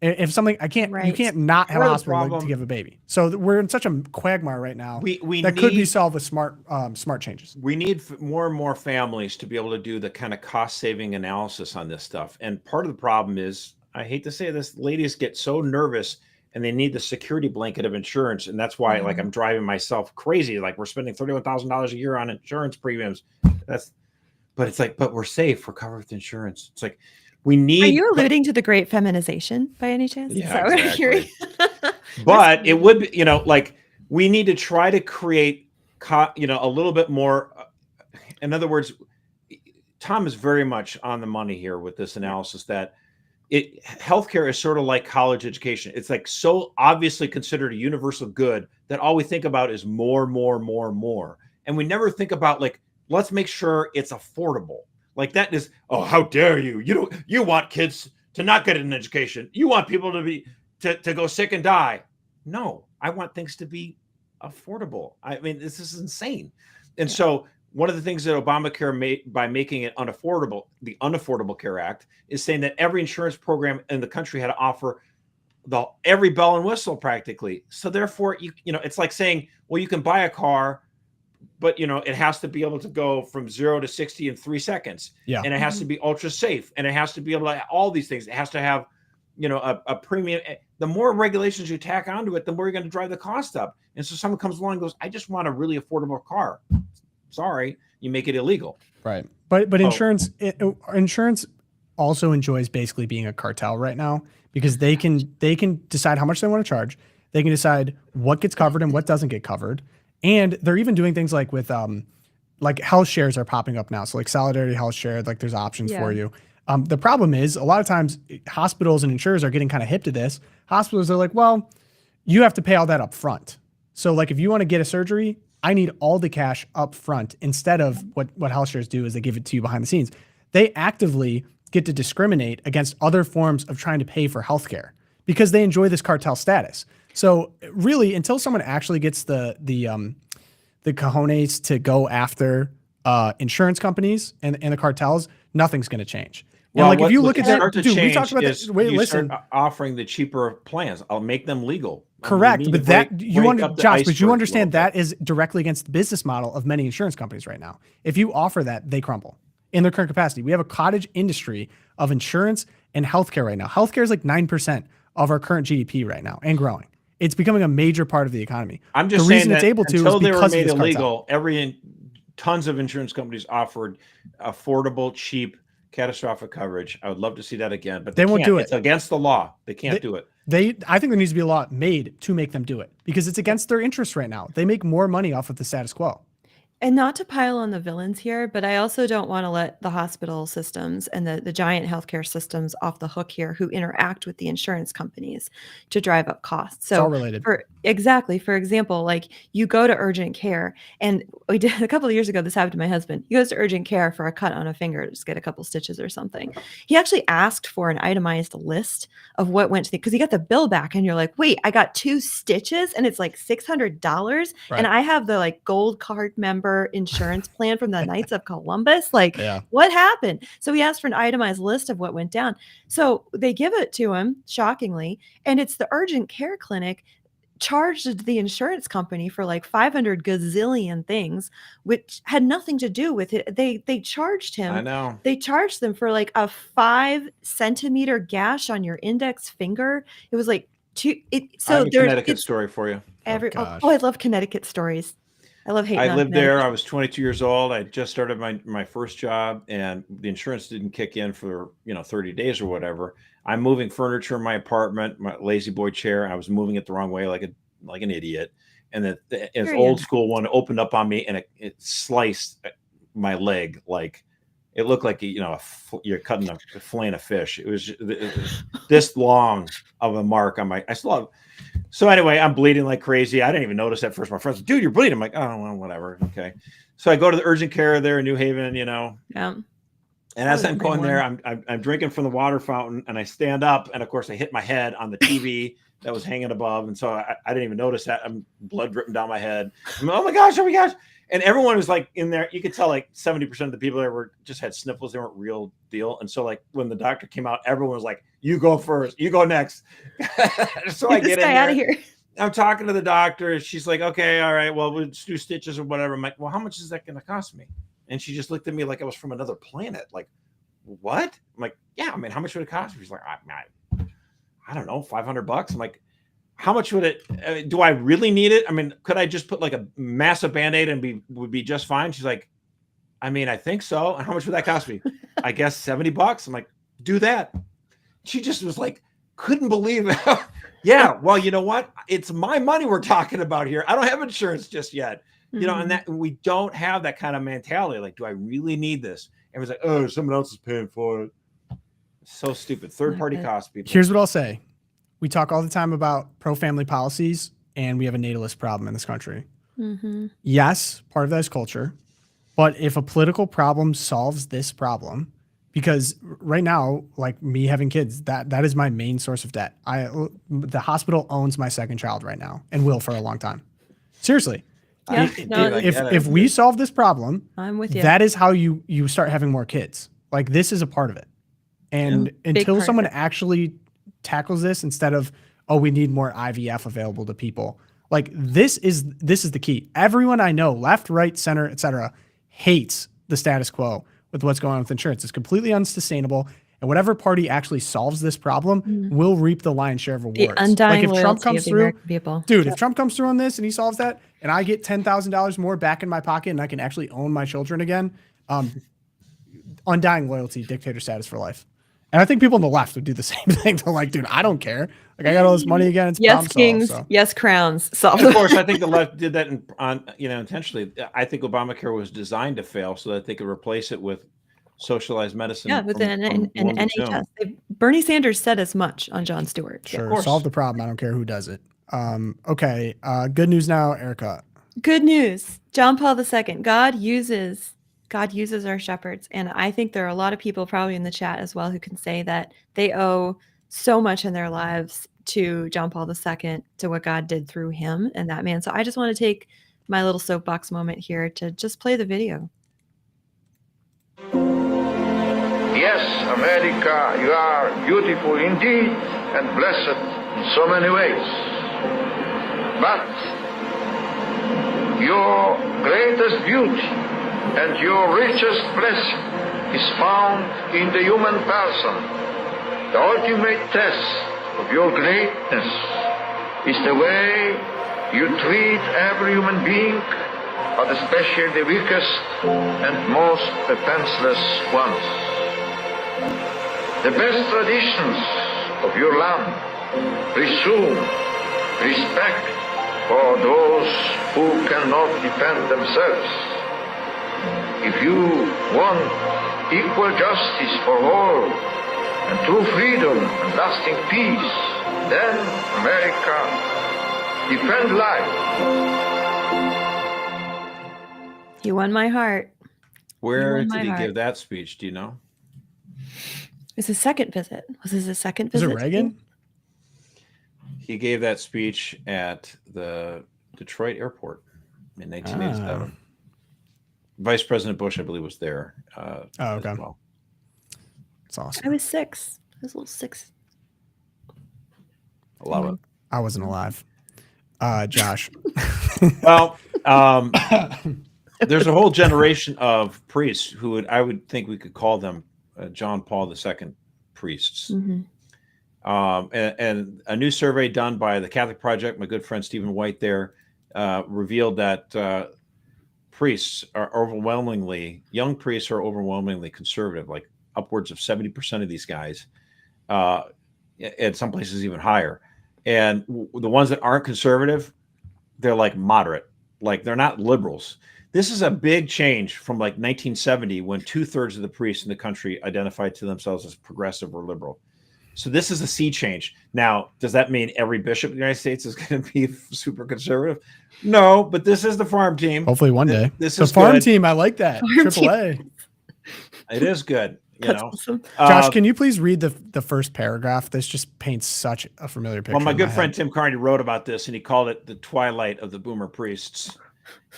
If something, you can't not have a hospital to give a baby. So we're in such a quagmire right now that could be solved with smart changes. We need more and more families to be able to do the kind of cost saving analysis on this stuff. And part of the problem is, I hate to say this, ladies get so nervous and they need the security blanket of insurance. And that's why like I'm driving myself crazy. Like we're spending $31,000 a year on insurance premiums. But it's like, but we're safe. We're covered with insurance. It's like, we need. Are you alluding to the great feminization by any chance? Yeah, exactly. But it would be, like we need to try to create, a little bit more. In other words, Tom is very much on the money here with this analysis that healthcare is sort of like college education. It's like so obviously considered a universal good that all we think about is more. And we never think about like, let's make sure it's affordable. Like that is, oh, how dare you? You want kids to not get an education. You want people to go sick and die. No, I want things to be affordable. I mean, this is insane. And so one of the things that Obamacare made by making it unaffordable, the Unaffordable Care Act, is saying that every insurance program in the country had to offer every bell and whistle practically. So therefore, it's like saying, well, you can buy a car, but it has to be able to go from 0 to 60 in 3 seconds. Yeah. And it has to be ultra safe. And it has to be able to all these things. It has to have, a premium. The more regulations you tack onto it, the more you're going to drive the cost up. And so someone comes along and goes, I just want a really affordable car. Sorry, you make it illegal. Right. But insurance also enjoys basically being a cartel right now because they can decide how much they want to charge. They can decide what gets covered and what doesn't get covered. And they're even doing things like with like health shares are popping up now. So like Solidarity Health Share, like there's options for you. The problem is a lot of times hospitals and insurers are getting kind of hip to this. Hospitals are like, well, you have to pay all that up front. So like if you want to get a surgery, I need all the cash up front instead of what health shares do is they give it to you behind the scenes. They actively get to discriminate against other forms of trying to pay for healthcare because they enjoy this cartel status. So really, until someone actually gets the cojones to go after insurance companies and the cartels, nothing's going to change. Well, and like if you look at that, dude, we talked about this. Start offering the cheaper plans. I'll make them legal. Correct, but you understand that is directly against the business model of many insurance companies right now. If you offer that, they crumble in their current capacity. We have a cottage industry of insurance and healthcare right now. Healthcare is like 9% of our current GDP right now and growing. It's becoming a major part of the economy. I'm just the saying reason that it's able to until is they were because made of this illegal, tons of insurance companies offered affordable, cheap, catastrophic coverage. I would love to see that again, but they won't do it. It's against the law. They can't do it. I think there needs to be a law made to make them do it because it's against their interests right now. They make more money off of the status quo. And not to pile on the villains here, but I also don't want to let the hospital systems and the giant healthcare systems off the hook here who interact with the insurance companies to drive up costs. So it's all related. For example, like you go to urgent care, and we did a couple of years ago, this happened to my husband. He goes to urgent care for a cut on a finger, just get a couple stitches or something. He actually asked for an itemized list of what went to because he got the bill back and you're like, wait, I got 2 stitches and it's like $600. Right. And I have the like gold card member insurance plan from the Knights of Columbus. Like, Yeah. What happened? So he asked for an itemized list of what went down. So they give it to him, shockingly, and it's the urgent care clinic charged the insurance company for like 500 gazillion things, which had nothing to do with it. They charged him. I know. They charged them for like a 5-centimeter gash on your index finger. It was like I have a Connecticut story for you. I love Connecticut stories. I love hating. I lived there. I was 22 years old. I just started my first job, and the insurance didn't kick in for 30 days or whatever. I'm moving furniture in my apartment, my lazy boy chair. I was moving it the wrong way, like an idiot. And the old school one opened up on me, and it sliced my leg. Like it looked like you're cutting a fillet of fish. It was this long of a mark on my. I still have. So anyway, I'm bleeding like crazy. I didn't even notice at first. My friends, dude, you're bleeding. I'm like, oh, well, whatever. Okay. So I go to the urgent care there in New Haven, Yeah. And as I'm going there, I'm drinking from the water fountain, and I stand up, and of course I hit my head on the TV that was hanging above, and so I didn't even notice that. I'm blood dripping down my head. I'm like, oh my gosh. And everyone was like in there. You could tell like 70% of the people there just had sniffles. They weren't real deal. And so like when the doctor came out, everyone was like, you go first, you go next. So I get in there. Out of here. I'm talking to the doctor. She's like, okay, all right, well, we'll just do stitches or whatever. I'm like, well, how much is that going to cost me? And she just looked at me like I was from another planet. Like, what? I'm like, yeah, I mean, how much would it cost me? She's like, I don't know, $500. I'm like, how much would it, do I really need it? I mean, could I just put like a massive Band-Aid and would be just fine? She's like, I mean, I think so. And how much would that cost me? I guess $70. I'm like, do that. She just was like, couldn't believe it. Yeah. Well, you know what? It's my money we're talking about here. I don't have insurance just yet, and that we don't have that kind of mentality. Like, do I really need this? Everyone's like, oh, someone else is paying for it. So stupid. Third-party costs, people. Here's what I'll say. We talk all the time about pro-family policies, and we have a natalist problem in this country. Mm-hmm. Yes, part of that is culture. But if a political problem solves this problem, because right now, like me having kids, that is my main source of debt. The hospital owns my second child right now and will for a long time. Seriously. Yeah, if we solve this problem, I'm with you. That is how you start having more kids. Like this is a part of it. And until someone actually tackles this instead of, oh, we need more IVF available to people. Like this is the key. Everyone I know, left, right, center, etc., hates the status quo with what's going on with insurance. It's completely unsustainable. And whatever party actually solves this problem will reap the lion's share of awards. The undying like if Trump comes through, people. Dude, if Trump comes through on this and he solves that, and I get $10,000 more back in my pocket, and I can actually own my children again, undying loyalty, dictator status for life. And I think people on the left would do the same thing. They're like, dude, I don't care. Like I got all this money again. It's yes, kings, solved, so. Yes, crowns. Of course, I think the left did that intentionally. I think Obamacare was designed to fail so that they could replace it with socialized medicine. Yeah, with an NHS. Bernie Sanders said as much on Jon Stewart. Sure, yeah, solve the problem. I don't care who does it. Okay, good news now, Erica. Good news. John Paul II. God uses our shepherds. And I think there are a lot of people probably in the chat as well who can say that they owe so much in their lives to John Paul II, to what God did through him and that man. So I just want to take my little soapbox moment here to just play the video. Yes, America, you are beautiful indeed and blessed in so many ways. But your greatest beauty and your richest blessing is found in the human person, the ultimate test of of your greatness is the way you treat every human being, but especially the weakest and most defenseless ones. The best traditions of your land presume respect for those who cannot defend themselves. If you want equal justice for all and true freedom and lasting peace, then America, defend life. He won my heart. Where did he give that speech? Do you know? It's his second visit. Was this his second Was visit? it Reagan? He gave that speech at the Detroit airport in 1987. Vice President Bush, I believe, was there. Okay. As well. I It's awesome. was 6. I was a little 6. I love it. I wasn't alive. Josh. Well, there's a whole generation of priests who I would think we could call them John Paul II priests. Mm-hmm. And a new survey done by the Catholic Project, my good friend Stephen White there, revealed that priests are young priests are overwhelmingly conservative, like upwards of 70% of these guys, and some places even higher. And the ones that aren't conservative, they're like moderate, like they're not liberals. This is a big change from like 1970 when 2/3 of the priests in the country identified to themselves as progressive or liberal. So this is a sea change. Now, does that mean every bishop in the United States is going to be super conservative? No, but this is the farm team. Hopefully one day. This the is farm good. team. I like that. Farm AAA. It is good. You That's know, awesome. Josh, can you please read the first paragraph? This just paints such a familiar picture. well, my in good head. friend Tim Carney wrote about this, and he called it the twilight of the boomer priests.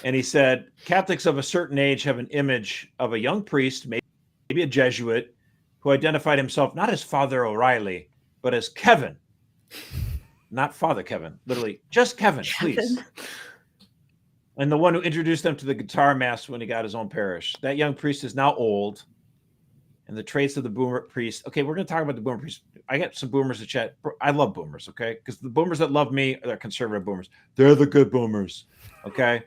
And he said, Catholics of a certain age have an image of a young priest, maybe a Jesuit, who identified himself not as Father O'Reilly, but as Kevin. Not Father Kevin, literally just Kevin, please. And the one who introduced them to the guitar mass when he got his own parish. That young priest is now old. And the traits of the boomer priest. Okay, we're going to talk about the boomer priest. I get some boomers to chat. I love boomers, okay? Because the boomers that love me are the conservative boomers. They're the good boomers, okay?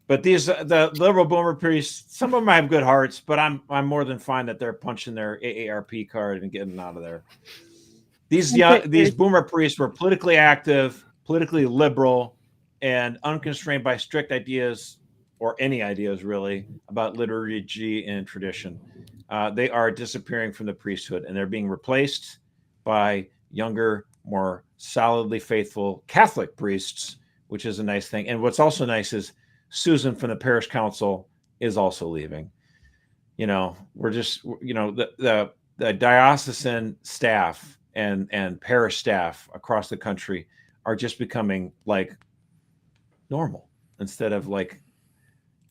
But the liberal boomer priests, some of them have good hearts, but I'm more than fine that they're punching their AARP card and getting out of there. These boomer priests were politically active, politically liberal, and unconstrained by strict ideas or any ideas really about liturgy and tradition. They are disappearing from the priesthood, and they're being replaced by younger, more solidly faithful Catholic priests, which is a nice thing. And what's also nice is Susan from the parish council is also leaving. You know, we're just, you know, the diocesan staff and parish staff across the country are just becoming like normal instead of like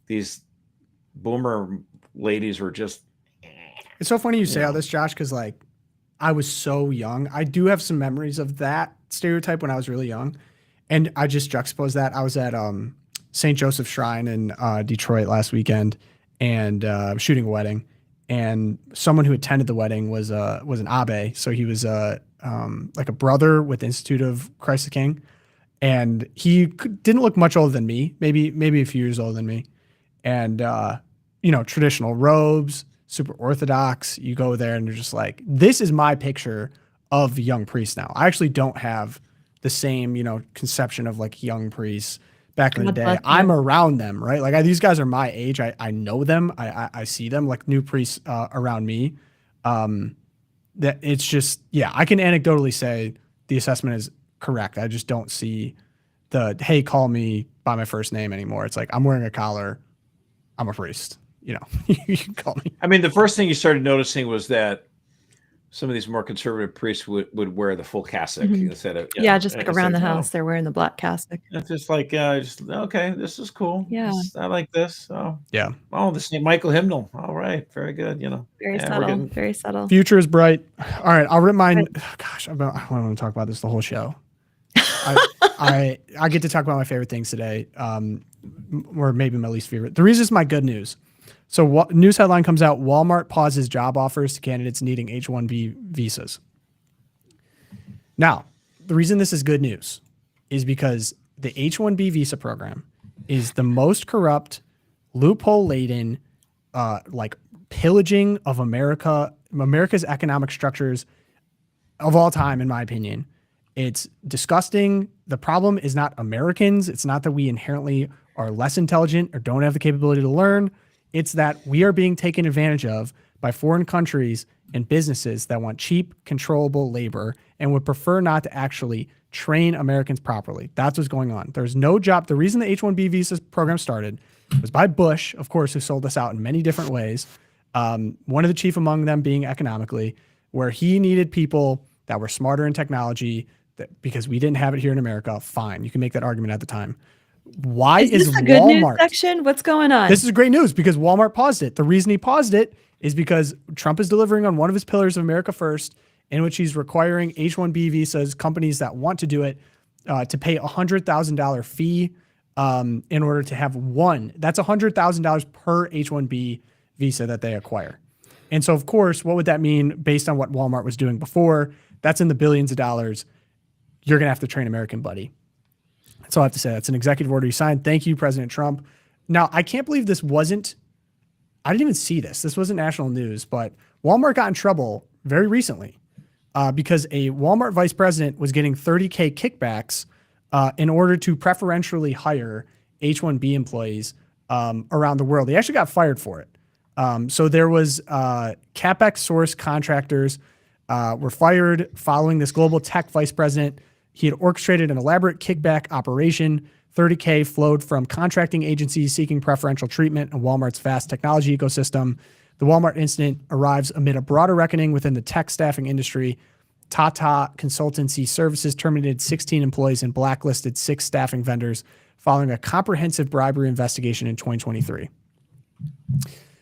these boomer ladies were just. It's so funny you say all this, Josh, because like I was so young. I do have some memories of that stereotype when I was really young. And I just juxtapose that. I was at St. Joseph's Shrine in Detroit last weekend and shooting a wedding. And someone who attended the wedding was an Abbe. So he was like a brother with the Institute of Christ the King. And he didn't look much older than me, maybe a few years older than me. And, you know, traditional robes, super Orthodox. You go there and you're just like, this is my picture of young priests now. I actually don't have the same, you know, conception of like young priests back in the day. I'm around them, right? Like these guys are my age. I know them. I see them like new priests around me. That it's just, yeah, I can anecdotally say the assessment is correct. I just don't see the, hey, call me by my first name anymore. It's like, I'm wearing a collar. I'm a priest, you know, you can call me. I mean, the first thing you started noticing was that some of these more conservative priests would wear the full cassock instead of, just like around the house, they're wearing the black cassock. It's just like, okay, this is cool. Yeah. I like this. Oh, yeah. Oh, the St. Michael hymnal. All right. Very good. You know, very subtle, very subtle. Future is bright. All right. I'll rip mine. Gosh, I want to talk about this the whole show. I get to talk about my favorite things today, or maybe my least favorite. The reason is my good news. So news headline comes out, Walmart pauses job offers to candidates needing H1-B visas. Now, the reason this is good news is because the H1-B visa program is the most corrupt, loophole-laden, like pillaging of America's economic structures of all time, in my opinion. It's disgusting. The problem is not Americans. It's not that we inherently are less intelligent or don't have the capability to learn. It's that we are being taken advantage of by foreign countries and businesses that want cheap, controllable labor and would prefer not to actually train Americans properly. That's what's going on. There's no job. The reason the H-1B visa program started was by Bush, of course, who sold us out in many different ways. One of the chief among them being economically, where he needed people that were smarter in technology because we didn't have it here in America. Fine. You can make that argument at the time. Why is this a Walmart? good news section? What's going on? This is great news because Walmart paused it. The reason he paused it is because Trump is delivering on one of his pillars of America First, in which he's requiring H-1B visas, companies that want to do it, to pay $100,000 fee in order to have one. That's $100,000 per H-1B visa that they acquire. And so, of course, what would that mean based on what Walmart was doing before? That's in the billions of dollars. You're going to have to train American, buddy. That's all I have to say. That's an executive order you signed. Thank you, President Trump. Now, I can't believe this wasn't, I didn't even see this. This wasn't national news, but Walmart got in trouble very recently because a Walmart vice president was getting $30K kickbacks in order to preferentially hire H-1B employees around the world. He actually got fired for it. So there was CapEx source contractors were fired following this global tech vice president. He had orchestrated an elaborate kickback operation. $30K flowed from contracting agencies seeking preferential treatment in Walmart's vast technology ecosystem. The Walmart incident arrives amid a broader reckoning within the tech staffing industry. Tata Consultancy Services terminated 16 employees and blacklisted 6 staffing vendors following a comprehensive bribery investigation in 2023.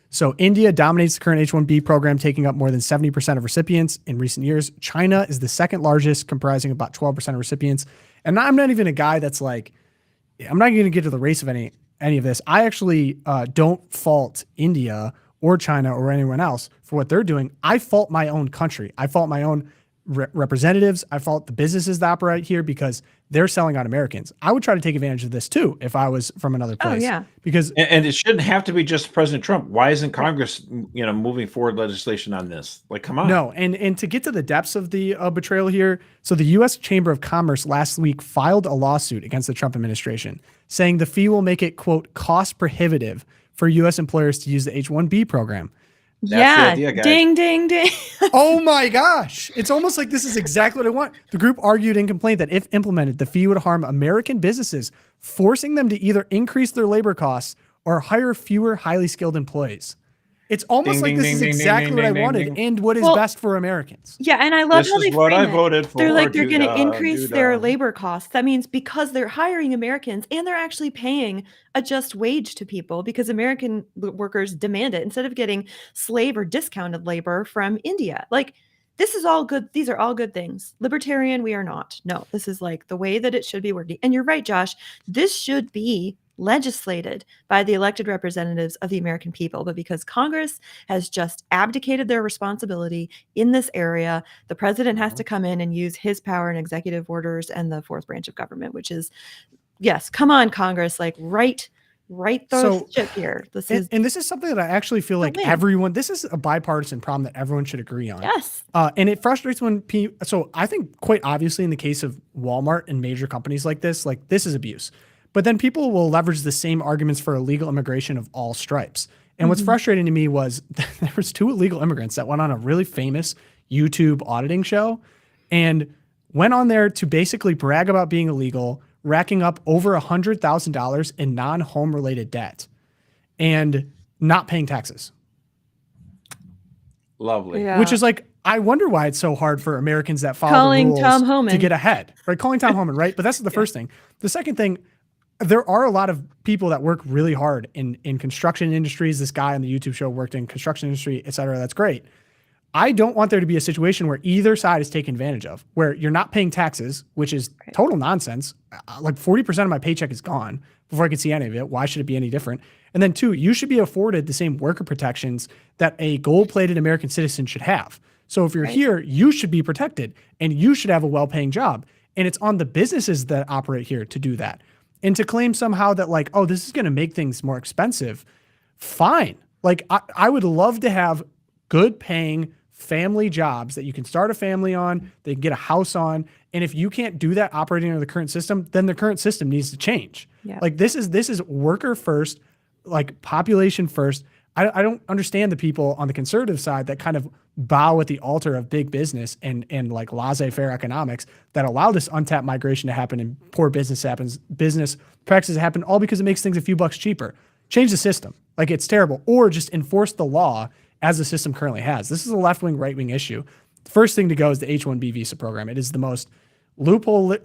So India dominates the current H-1B program, taking up more than 70% of recipients in recent years. China is the second largest, comprising about 12% of recipients. And I'm not even a guy that's like, I'm not going to get to the race of any of this. I actually don't fault India or China or anyone else for what they're doing. I fault my own country. I fault my own representatives. I fault the businesses that operate here because they're selling out Americans. I would try to take advantage of this too if I was from another place. Oh, yeah. Because and it shouldn't have to be just President Trump. Why isn't Congress, moving forward legislation on this? Like, come on. No, and to get to the depths of the betrayal here, so the U.S. Chamber of Commerce last week filed a lawsuit against the Trump administration, saying the fee will make it, quote, cost prohibitive for U.S. employers to use the H-1B program. That's the idea, guys. Ding, ding, ding. Oh my gosh. It's almost like this is exactly what I want. The group argued in complaint that if implemented, the fee would harm American businesses, forcing them to either increase their labor costs or hire fewer highly skilled employees. It's almost like this is exactly what I wanted and what is best for Americans. Yeah, and I love This how they is what frame I it. voted for. They're like, they're going to increase their labor costs. That means because they're hiring Americans and they're actually paying a just wage to people because American workers demand it instead of getting slave or discounted labor from India. Like, this is all good. These are all good things. Libertarian, we are not. No, this is like the way that it should be working. And you're right, Josh. This should be legislated by the elected representatives of the American people. But because Congress has just abdicated their responsibility in this area, the president has to come in and use his power and executive orders and the fourth branch of government, which is, yes, come on, Congress, like right the ship here. This is Yes. And it frustrates when people, so I think quite obviously in the case of Walmart and major companies like this is abuse. But then people will leverage the same arguments for illegal immigration of all stripes. And what's frustrating to me was there was 2 illegal immigrants that went on a really famous YouTube auditing show and went on there to basically brag about being illegal, racking up over $100,000 in non-home related debt and not paying taxes. Lovely. Yeah. Which is like, I wonder why it's so hard for Americans that follow Calling the rules Tom Homan. to get ahead, right? Calling Tom Homan, right? But that's the first thing. The second thing, there are a lot of people that work really hard in construction industries. This guy on the YouTube show worked in construction industry, et cetera. That's great. I don't want there to be a situation where either side is taken advantage of, where you're not paying taxes, which is total nonsense. Like 40% of my paycheck is gone before I can see any of it. Why should it be any different? And then 2, you should be afforded the same worker protections that a gold-plated American citizen should have. So if you're here, you should be protected and you should have a well-paying job. And it's on the businesses that operate here to do that. And to claim somehow that like, oh, this is going to make things more expensive. Fine. Like I would love to have good paying family jobs that you can start a family on, they can get a house on. And if you can't do that operating under the current system, then the current system needs to change. Yeah. Like this is worker first, like population first. I don't understand the people on the conservative side that kind of bow at the altar of big business and like laissez-faire economics that allow this untapped migration to happen and poor business practices happen all because it makes things a few bucks cheaper. Change the system. Like it's terrible. Or just enforce the law as the system currently has. This is a left-wing, right-wing issue. The first thing to go is the H1-B visa program. It is the most loophole.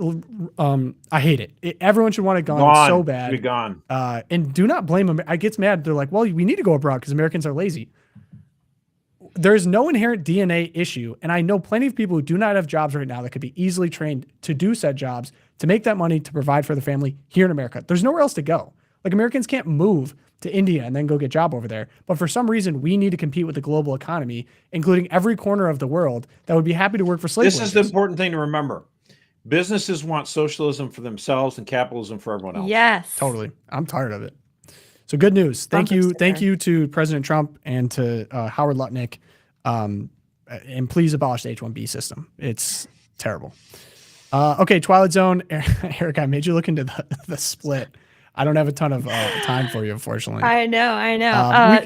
I hate it. Everyone should want it gone. It's so bad. Be gone. And do not blame them. I get mad. They're like, well, we need to go abroad because Americans are lazy. There's no inherent DNA issue. And I know plenty of people who do not have jobs right now that could be easily trained to do said jobs, to make that money, to provide for their family here in America. There's nowhere else to go. Like Americans can't move to India and then go get a job over there. But for some reason, we need to compete with the global economy, including every corner of the world that would be happy to work for slave This workers. is the important thing to remember. Businesses want socialism for themselves and capitalism for everyone else. Yes. Totally. I'm tired of it. So good news. Thank you to President Trump and to Howard Lutnick. And please abolish the H1B system. It's terrible. Okay, Twilight Zone. Eric, I made you look into the split. I don't have a ton of time for you, unfortunately. I know.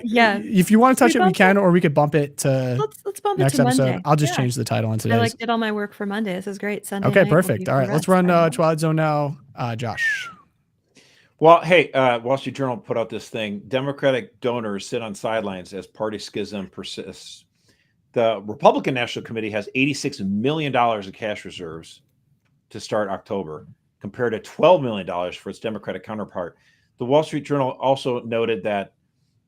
Yeah. If you want to touch it, we can, or we could bump it to let's bump next it to episode. Monday. I'll just change the title on today's. I did all my work for Monday. This is great. Sunday. Okay, night will perfect. be All right, for let's rest. run Twilight Zone now. Josh. Well, hey, Wall Street Journal put out this thing. Democratic donors sit on sidelines as party schism persists. The Republican National Committee has $86 million in cash reserves to start October, compared to $12 million for its Democratic counterpart. The Wall Street Journal also noted that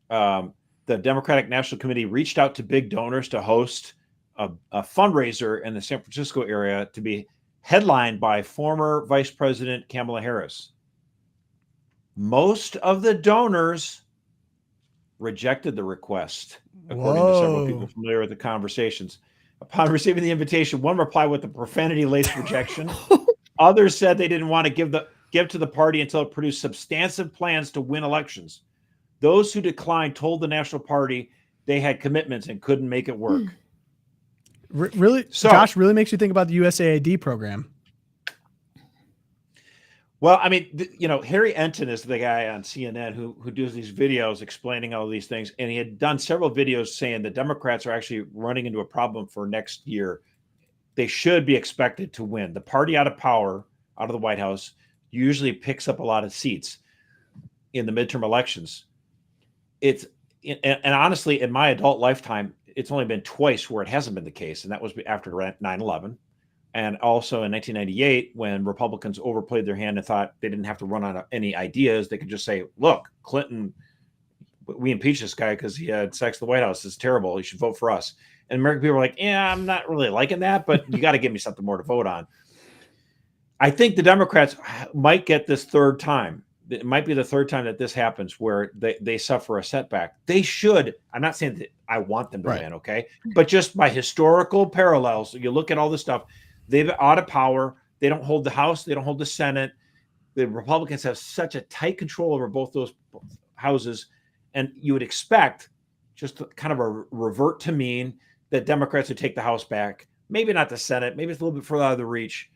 the Democratic National Committee reached out to big donors to host a fundraiser in the San Francisco area to be headlined by former Vice President Kamala Harris. Most of the donors rejected the request, according to several people familiar with the conversations. Upon receiving the invitation, one replied with a profanity-laced rejection. Others said they didn't want to give to the party until it produced substantive plans to win elections. Those who declined told the National Party they had commitments and couldn't make it work. Really, so, Josh, really makes you think about the USAID program. Well, I mean, Harry Enton is the guy on CNN who does these videos explaining all these things. And he had done several videos saying the Democrats are actually running into a problem for next year. They should be expected to win. The party out of power, out of the White House, usually picks up a lot of seats in the midterm elections. And honestly, in my adult lifetime, it's only been twice where it hasn't been the case. And that was after 9/11. And also in 1998, when Republicans overplayed their hand and thought they didn't have to run on any ideas, they could just say, look, Clinton, we impeached this guy because he had sex in the White House. It's terrible. You should vote for us. And American people were like, yeah, I'm not really liking that, but you got to give me something more to vote on. I think the Democrats might get this third time. It might be the third time that this happens where they suffer a setback. They should. I'm not saying that I want them to win, okay? But just by historical parallels, you look at all this stuff, they've out of power. They don't hold the House. They don't hold the Senate. The Republicans have such a tight control over both those houses. And you would expect just kind of a revert to mean that Democrats would take the House back. Maybe not the Senate. Maybe it's a little bit further out of the reach.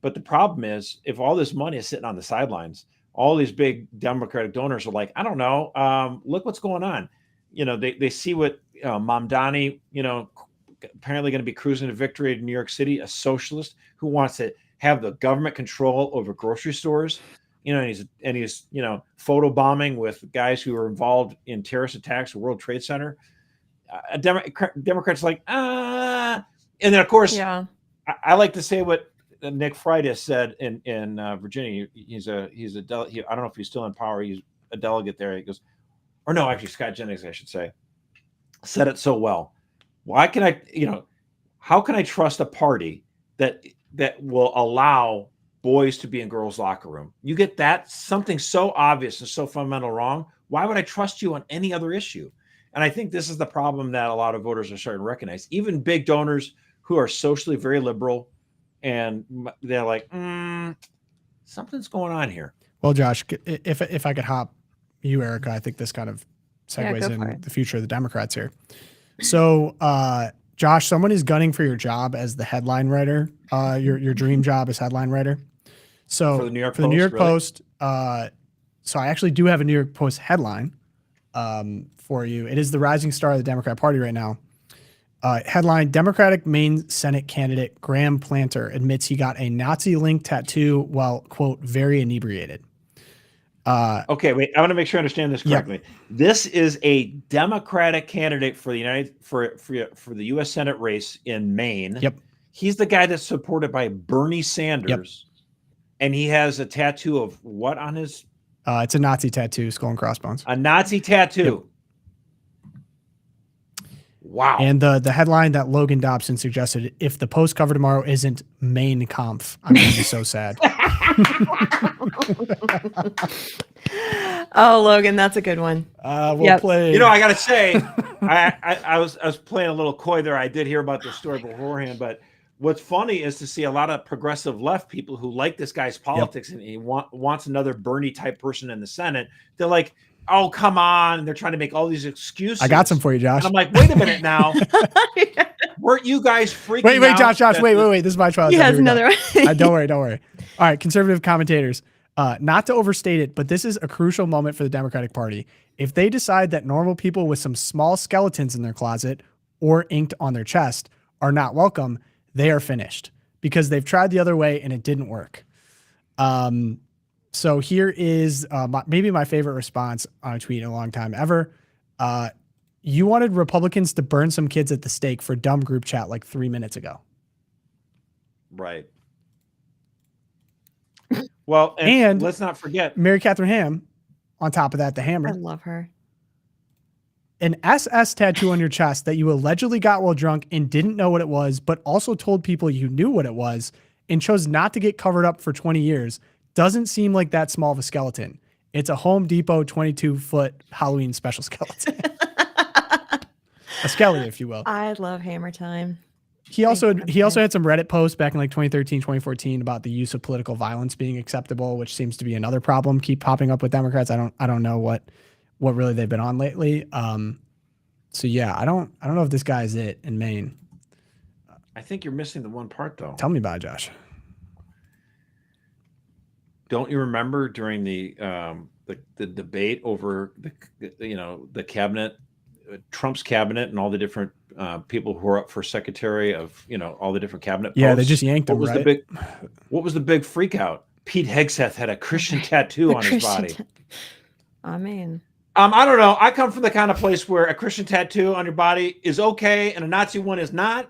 But the problem is, if all this money is sitting on the sidelines, all these big Democratic donors are like, I don't know, look what's going on. They see what Mamdani, apparently going to be cruising to victory in New York City, a socialist who wants to have the government control over grocery stores, and he's photo bombing with guys who are involved in terrorist attacks at World Trade Center. Democrats like, and then of course, I like to say what Nick Friday said in Virginia. He's a delegate. I don't know if he's still in power. He's a delegate there. He goes, or no, actually Scott Jennings, I should say, said it so well. Why can how can I trust a party that will allow boys to be in girls' locker room? You get that, something so obvious and so fundamental wrong. Why would I trust you on any other issue? And I think this is the problem that a lot of voters are starting to recognize. Even big donors who are socially very liberal, and they're like, something's going on here. Well, Josh, if I could hop you, Erica, I think this kind of segues in the future of the Democrats here. So, Josh, someone is gunning for your job as the headline writer, your dream job as headline writer. So for the New York Post, so I actually do have a New York Post headline for you. It is the rising star of the Democrat Party right now. Headline: Democratic Maine Senate candidate Graham Planter admits he got a Nazi-linked tattoo while, quote, very inebriated. Okay, wait. I want to make sure I understand this correctly. Yep. This is a Democratic candidate for the for the U.S. Senate race in Maine. Yep. He's the guy that's supported by Bernie Sanders, and he has a tattoo of what on his? It's a Nazi tattoo, skull and crossbones. A Nazi tattoo. Yep. Wow. And the headline that Logan Dobson suggested: if the Post cover tomorrow isn't Maine Kampf, I'm going to be so sad. Oh, Logan, that's a good one. We'll play. You know, I got to say, I was playing a little coy there. I did hear about this story beforehand, but what's funny is to see a lot of progressive left people who like this guy's politics and he wants another Bernie type person in the Senate. They're like, oh, come on. They're trying to make all these excuses. I got some for you, Josh. And I'm like, wait a minute now. Weren't you guys freaking out? Wait, Josh, wait. This is my trial. He has another one. Don't worry. All right, conservative commentators. Not to overstate it, but this is a crucial moment for the Democratic Party. If they decide that normal people with some small skeletons in their closet or inked on their chest are not welcome, they are finished because they've tried the other way and it didn't work. So here is maybe my favorite response on a tweet in a long time ever. You wanted Republicans to burn some kids at the stake for dumb group chat like 3 minutes ago. Right. Well, and let's not forget Mary Catherine Ham. On top of that, the hammer. I love her. An SS tattoo on your chest that you allegedly got while drunk and didn't know what it was, but also told people you knew what it was and chose not to get covered up for 20 years doesn't seem like that small of a skeleton. It's a Home Depot 22-foot Halloween special skeleton. A skeleton, if you will. I love hammer time. He also had some Reddit posts back in like 2013, 2014 about the use of political violence being acceptable, which seems to be another problem keep popping up with Democrats. I don't know what really they've been on lately. So yeah, I don't know if this guy is it in Maine. I think you're missing the one part though. Tell me about it, Josh. Don't you remember during the debate over the cabinet, Trump's cabinet, and all the different people who are up for secretary of all the different cabinet posts? Yeah, they just yanked him. What was the big freak out? Pete Hegseth had a Christian tattoo on his body. I mean, I don't know. I come from the kind of place where a Christian tattoo on your body is okay and a Nazi one is not.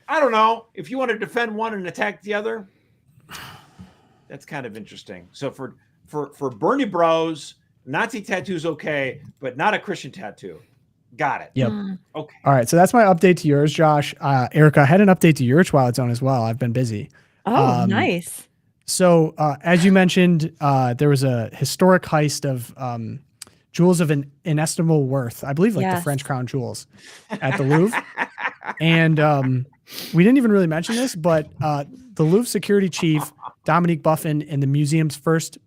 I don't know. If you want to defend one and attack the other, that's kind of interesting. So for Bernie bros, Nazi tattoo's okay, but not a Christian tattoo. Got it. Yep. Okay. All right. So that's my update to yours, Josh. Erica, I had an update to your Twilight Zone as well. I've been busy. Oh, nice. So as you mentioned, there was a historic heist of jewels of an inestimable worth. I believe the French crown jewels at the Louvre. And we didn't even really mention this, but the Louvre security chief, Dominique Buffin, and the museum's first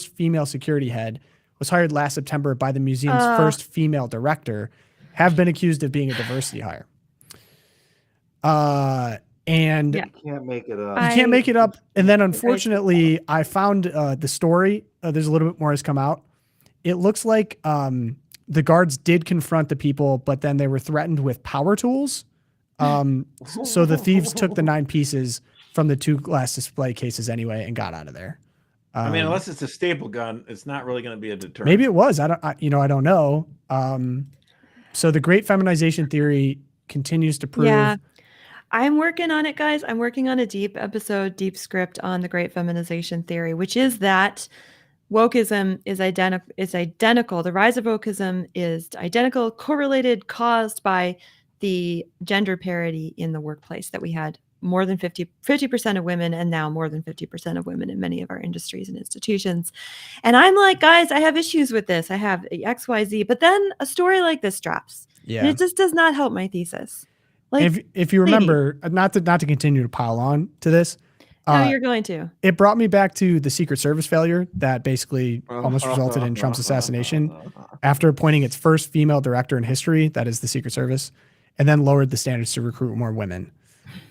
female security head, was hired last September by the museum's first female director, have been accused of being a diversity hire. And you can't make it up. You can't make it up. And then unfortunately, I found the story. There's a little bit more has come out. It looks like the guards did confront the people, but then they were threatened with power tools. So the thieves took the 9 pieces from the 2 glass display cases anyway and got out of there. I mean, unless it's a staple gun, it's not really going to be a deterrent. Maybe it was. I don't know. So the great feminization theory continues to prove. Yeah, I'm working on it, guys. I'm working on a deep script on the great feminization theory, which is that wokeism is identical. The rise of wokeism is identical, correlated, caused by the gender parity in the workplace that we had. More than 50% of women, and now more than 50% of women in many of our industries and institutions. And I'm like, guys, I have issues with this. I have XYZ, but then a story like this drops. Yeah. And it just does not help my thesis. Like, if you remember, not to continue to pile on to this. No, you're going to. It brought me back to the Secret Service failure that basically almost resulted in Trump's assassination after appointing its first female director in history, that is the Secret Service, and then lowered the standards to recruit more women.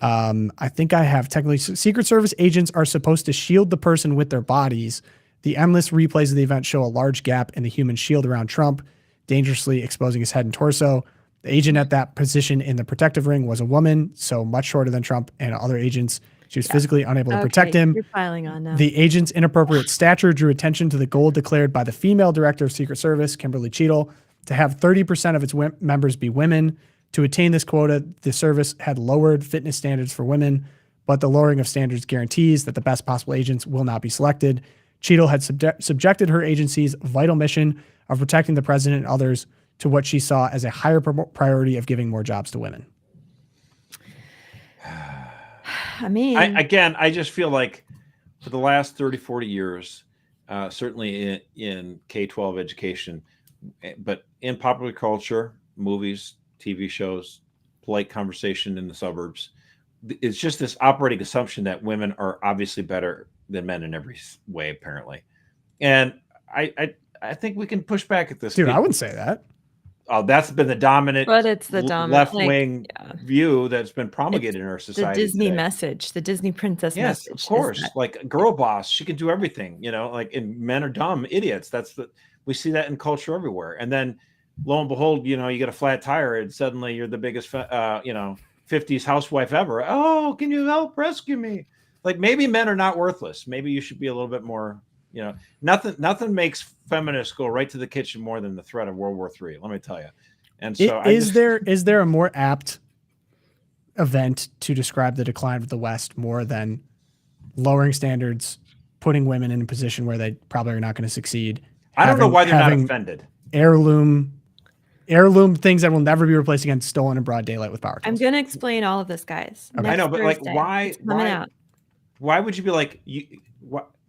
I think I have technically Secret Service agents are supposed to shield the person with their bodies. The endless replays of the event show a large gap in the human shield around Trump, dangerously exposing his head and torso. The agent at that position in the protective ring was a woman, so much shorter than Trump and other agents. She was physically unable to protect him. You're piling on now. The agent's inappropriate stature drew attention to the goal declared by the female director of Secret Service, Kimberly Cheadle, to have 30% of its members be women. To attain this quota, the service had lowered fitness standards for women, but the lowering of standards guarantees that the best possible agents will not be selected. Cheadle had subjected her agency's vital mission of protecting the president and others to what she saw as a higher priority of giving more jobs to women. I mean, I just feel like for the last 30, 40 years, certainly in K-12 education, but in popular culture, movies, TV shows, polite conversation in the suburbs, it's just this operating assumption that women are obviously better than men in every way, apparently. And I think we can push back at this. Dude, I wouldn't say that. Oh, that's been the dominant, but it's the dominant left-wing view that's been promulgated in our society. The Disney today. message, the Disney princess message. Yes, of course. Like girl boss, she can do everything. Like, and men are dumb idiots. We see that in culture everywhere. And then, lo and behold, you get a flat tire, and suddenly you're the biggest, 50s housewife ever. Oh, can you help rescue me? Like, maybe men are not worthless. Maybe you should be a little bit more. Nothing makes feminists go right to the kitchen more than the threat of World War III. Let me tell you. And so, is there a more apt event to describe the decline of the West more than lowering standards, putting women in a position where they probably are not going to succeed? I don't know why they're not offended. Heirloom things that will never be replaced again, stolen in broad daylight with power tools. I'm going to explain all of this, guys. Okay. I know, but Thursday. like, why would you be like,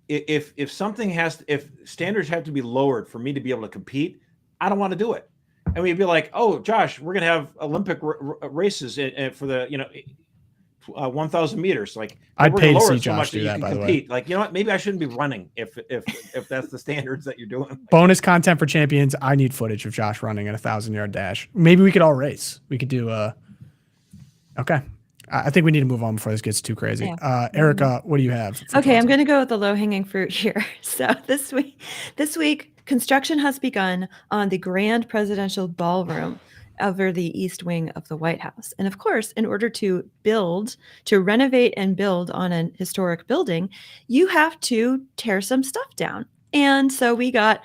if standards have to be lowered for me to be able to compete, I don't want to do it. And we'd be like, oh, Josh, we're going to have Olympic races for the 1,000 meters. Like, I'd pay to see so Josh do that. By the way, like, you know what? Maybe I shouldn't be running if that's the standards that you're doing. Bonus content for champions. I need footage of Josh running at 1,000-yard dash. Maybe we could all race. We could do okay. I think we need to move on before this gets too crazy. Yeah. Erica, what do you have? Okay, I'm going to go with the low-hanging fruit here. So this week, construction has begun on the grand presidential ballroom over the east wing of the White House. And of course, in order to renovate and build on an historic building, you have to tear some stuff down. And so we got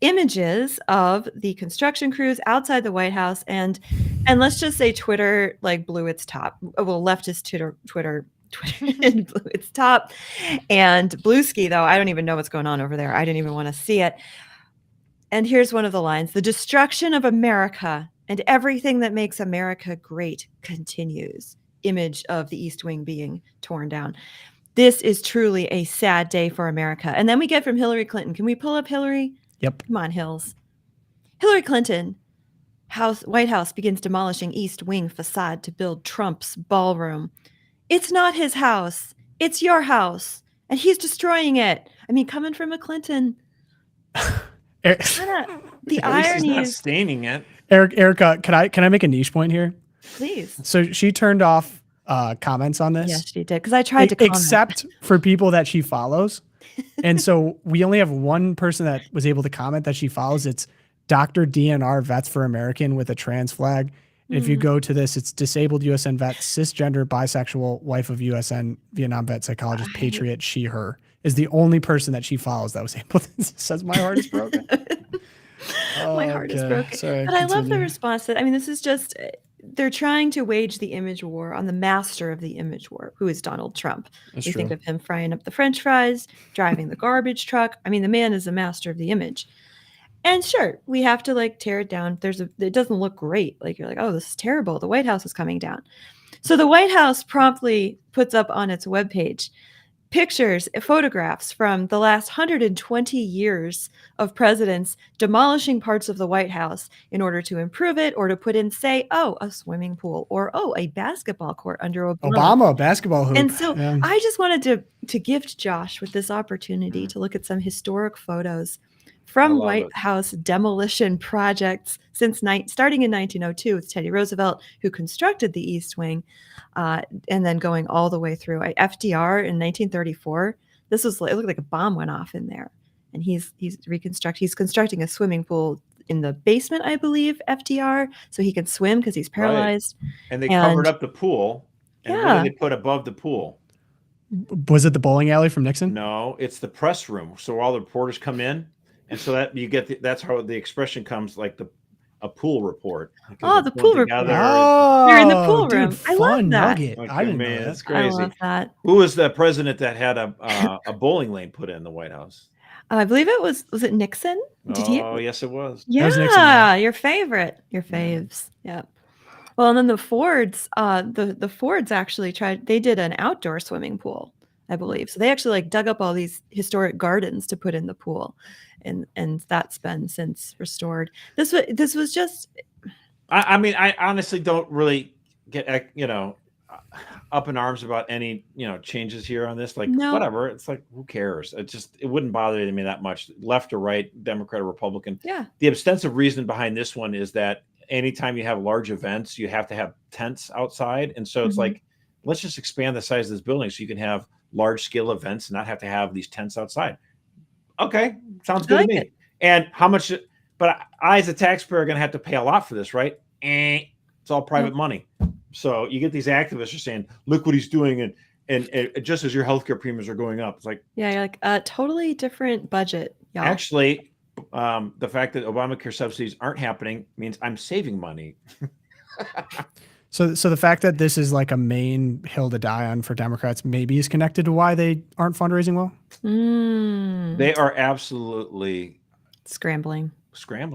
images of the construction crews outside the White House, and let's just say Twitter blew its top. Well, leftist Twitter blew its top, and Bluesky, though, I don't even know what's going on over there. I didn't even want to see it. And here's one of the lines: "The destruction of America and everything that makes America great continues." Image of the East Wing being torn down. This is truly a sad day for America. And then we get from Hillary Clinton. Can we pull up Hillary? Yep. Come on, Hills. Hillary Clinton, White House begins demolishing East Wing facade to build Trump's ballroom. It's not his house. It's your house. And he's destroying it. I mean, coming from a Clinton. The irony is staining it. Erica, can I make a niche point here? Please. So she turned off comments on this. Yes, she did. Because I tried to comment. Except for people that she follows. And so we only have one person that was able to comment that she follows. It's Dr. DNR Vets for American with a trans flag. If you go to this, it's disabled USN vet, cisgender, bisexual, wife of USN Vietnam vet, psychologist, patriot, she, her, is the only person that she follows that was able to. Says my heart is broken. My heart is broken. Sorry, but I love the response that, this is just, they're trying to wage the image war on the master of the image war, who is Donald Trump. That's you true. think of him frying up the French fries, driving the garbage truck. The man is the master of the image. And sure, we have to tear it down. It doesn't look great. You're like, oh, this is terrible. The White House is coming down. So the White House promptly puts up on its webpage pictures, photographs from the last 120 years of presidents demolishing parts of the White House in order to improve it or to put in, say, a swimming pool or, a basketball court under Obama basketball hoop. And so I just wanted to gift Josh with this opportunity to look at some historic photos from White House demolition projects starting in 1902 with Teddy Roosevelt, who constructed the East Wing, and then going all the way through. FDR in 1934, it looked like a bomb went off in there, and he's constructing a swimming pool in the basement, I believe, FDR, so he can swim because he's paralyzed. Right. And they covered up the pool. And what did they put above the pool? Was it the bowling alley from Nixon? No, it's the press room. So all the reporters come in. And so that you get that's how the expression comes, like a pool report. The pool report. You're in the pool room. Dude, I love that. Nugget. I didn't know that. It's crazy. I love that. Who was the president that had a bowling lane put in the White House? I believe it was it Nixon? Oh, yes, it was. Yeah, was Nixon, yeah. Your favorite, your faves. Yeah. Well, and then the Fords, the Fords actually they did an outdoor swimming pool, I believe. So they actually dug up all these historic gardens to put in the pool. And that's been since restored. This was just. I mean, I honestly don't really get up in arms about any changes here on this. Whatever. It's who cares? It wouldn't bother me that much, left or right, Democrat or Republican. Yeah. The extensive reason behind this one is that anytime you have large events, you have to have tents outside, and so it's let's just expand the size of this building so you can have large scale events and not have to have these tents outside. Okay, sounds good to me. And how much? But I, as a taxpayer, are going to have to pay a lot for this, right? It's all private money. So you get these activists are saying, "Look what he's doing," and just as your healthcare premiums are going up, it's you're like a totally different budget. Y'all. Actually, the fact that Obamacare subsidies aren't happening means I'm saving money. So the fact that this is a main hill to die on for Democrats maybe is connected to why they aren't fundraising well? They are absolutely scrambling.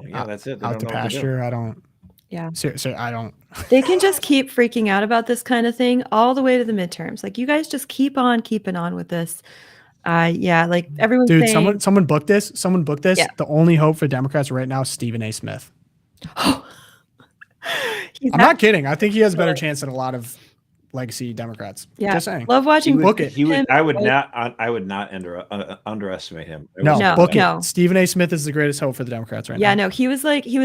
Yeah, that's it. They out to pasture. I don't. Yeah. Seriously, I don't. They can just keep freaking out about this kind of thing all the way to the midterms. You guys just keep on keeping on with this. Everyone's Dude, saying, someone booked this. Yeah. The only hope for Democrats right now is Stephen A. Smith. I'm not kidding. I think he has a better chance than a lot of legacy Democrats. Yeah, just saying. Love watching. Book it. I would not underestimate him. Book it. Stephen A. Smith is the greatest hope for the Democrats right now. Yeah, no, he was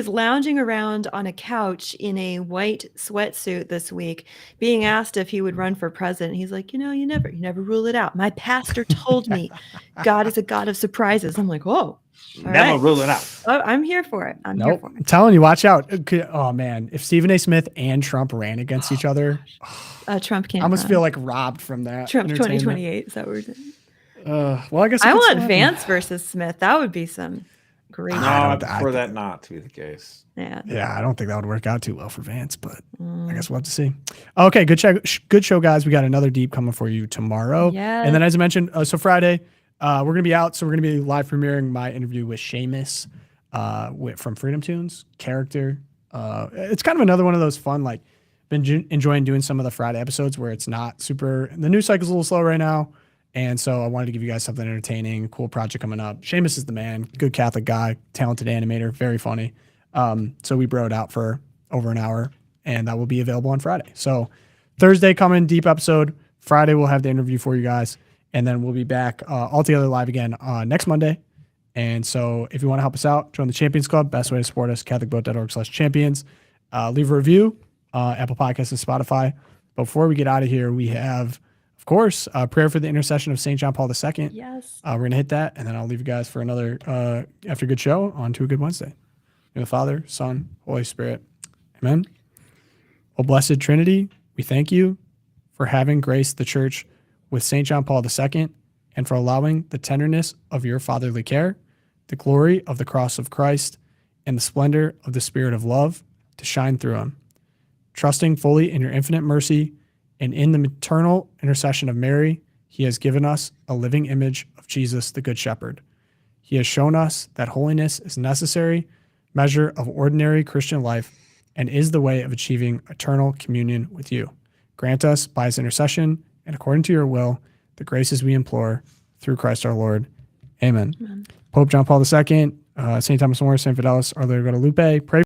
lounging around on a couch in a white sweatsuit this week, being asked if he would run for president. He's like, you never rule it out. My pastor told me God is a God of surprises. I'm like, whoa. Never rule it out. Oh, I'm here for it. I'm here for it. I'm telling you, watch out. Oh man, if Stephen A. Smith and Trump ran against each other, Trump can't. I almost feel robbed from that. Trump 2028. Is that what we're saying? Well, I guess I want Vance versus Smith. That would be some great. No, I prefer that not to be the case. Yeah. I don't think that would work out too well for Vance, but I guess we'll have to see. Okay, good show, guys. We got another deep coming for you tomorrow. Yeah. And then, as I mentioned, so Friday. We're going to be out, so we're going to be live premiering my interview with Seamus from Freedom Tunes, character. It's kind of another one of those fun, been enjoying doing some of the Friday episodes where it's not super, the news cycle's a little slow right now, and so I wanted to give you guys something entertaining, cool project coming up. Seamus is the man, good Catholic guy, talented animator, very funny. So we broed out for over an hour, and that will be available on Friday. So Thursday coming, deep episode. Friday we'll have the interview for you guys. And then we'll be back all together live again next Monday. And so if you want to help us out, join the Champions Club. Best way to support us, CatholicVote.org/champions. Leave a review, Apple Podcasts and Spotify. Before we get out of here, we have, of course, a prayer for the intercession of St. John Paul II. Yes. We're going to hit that, and then I'll leave you guys for another After Good Show on to a Good Wednesday. In the Father, Son, Holy Spirit. Amen. O Blessed Trinity, we thank you for having graced the Church with St. John Paul II, and for allowing the tenderness of your fatherly care, the glory of the cross of Christ, and the splendor of the Spirit of love to shine through him. Trusting fully in your infinite mercy and in the maternal intercession of Mary, he has given us a living image of Jesus, the Good Shepherd. He has shown us that holiness is a necessary measure of ordinary Christian life and is the way of achieving eternal communion with you. Grant us, by his intercession, and according to your will, the graces we implore through Christ our Lord. Amen. Pope John Paul II, St. Thomas More, St. Fidelis, Our Lady of Guadalupe, pray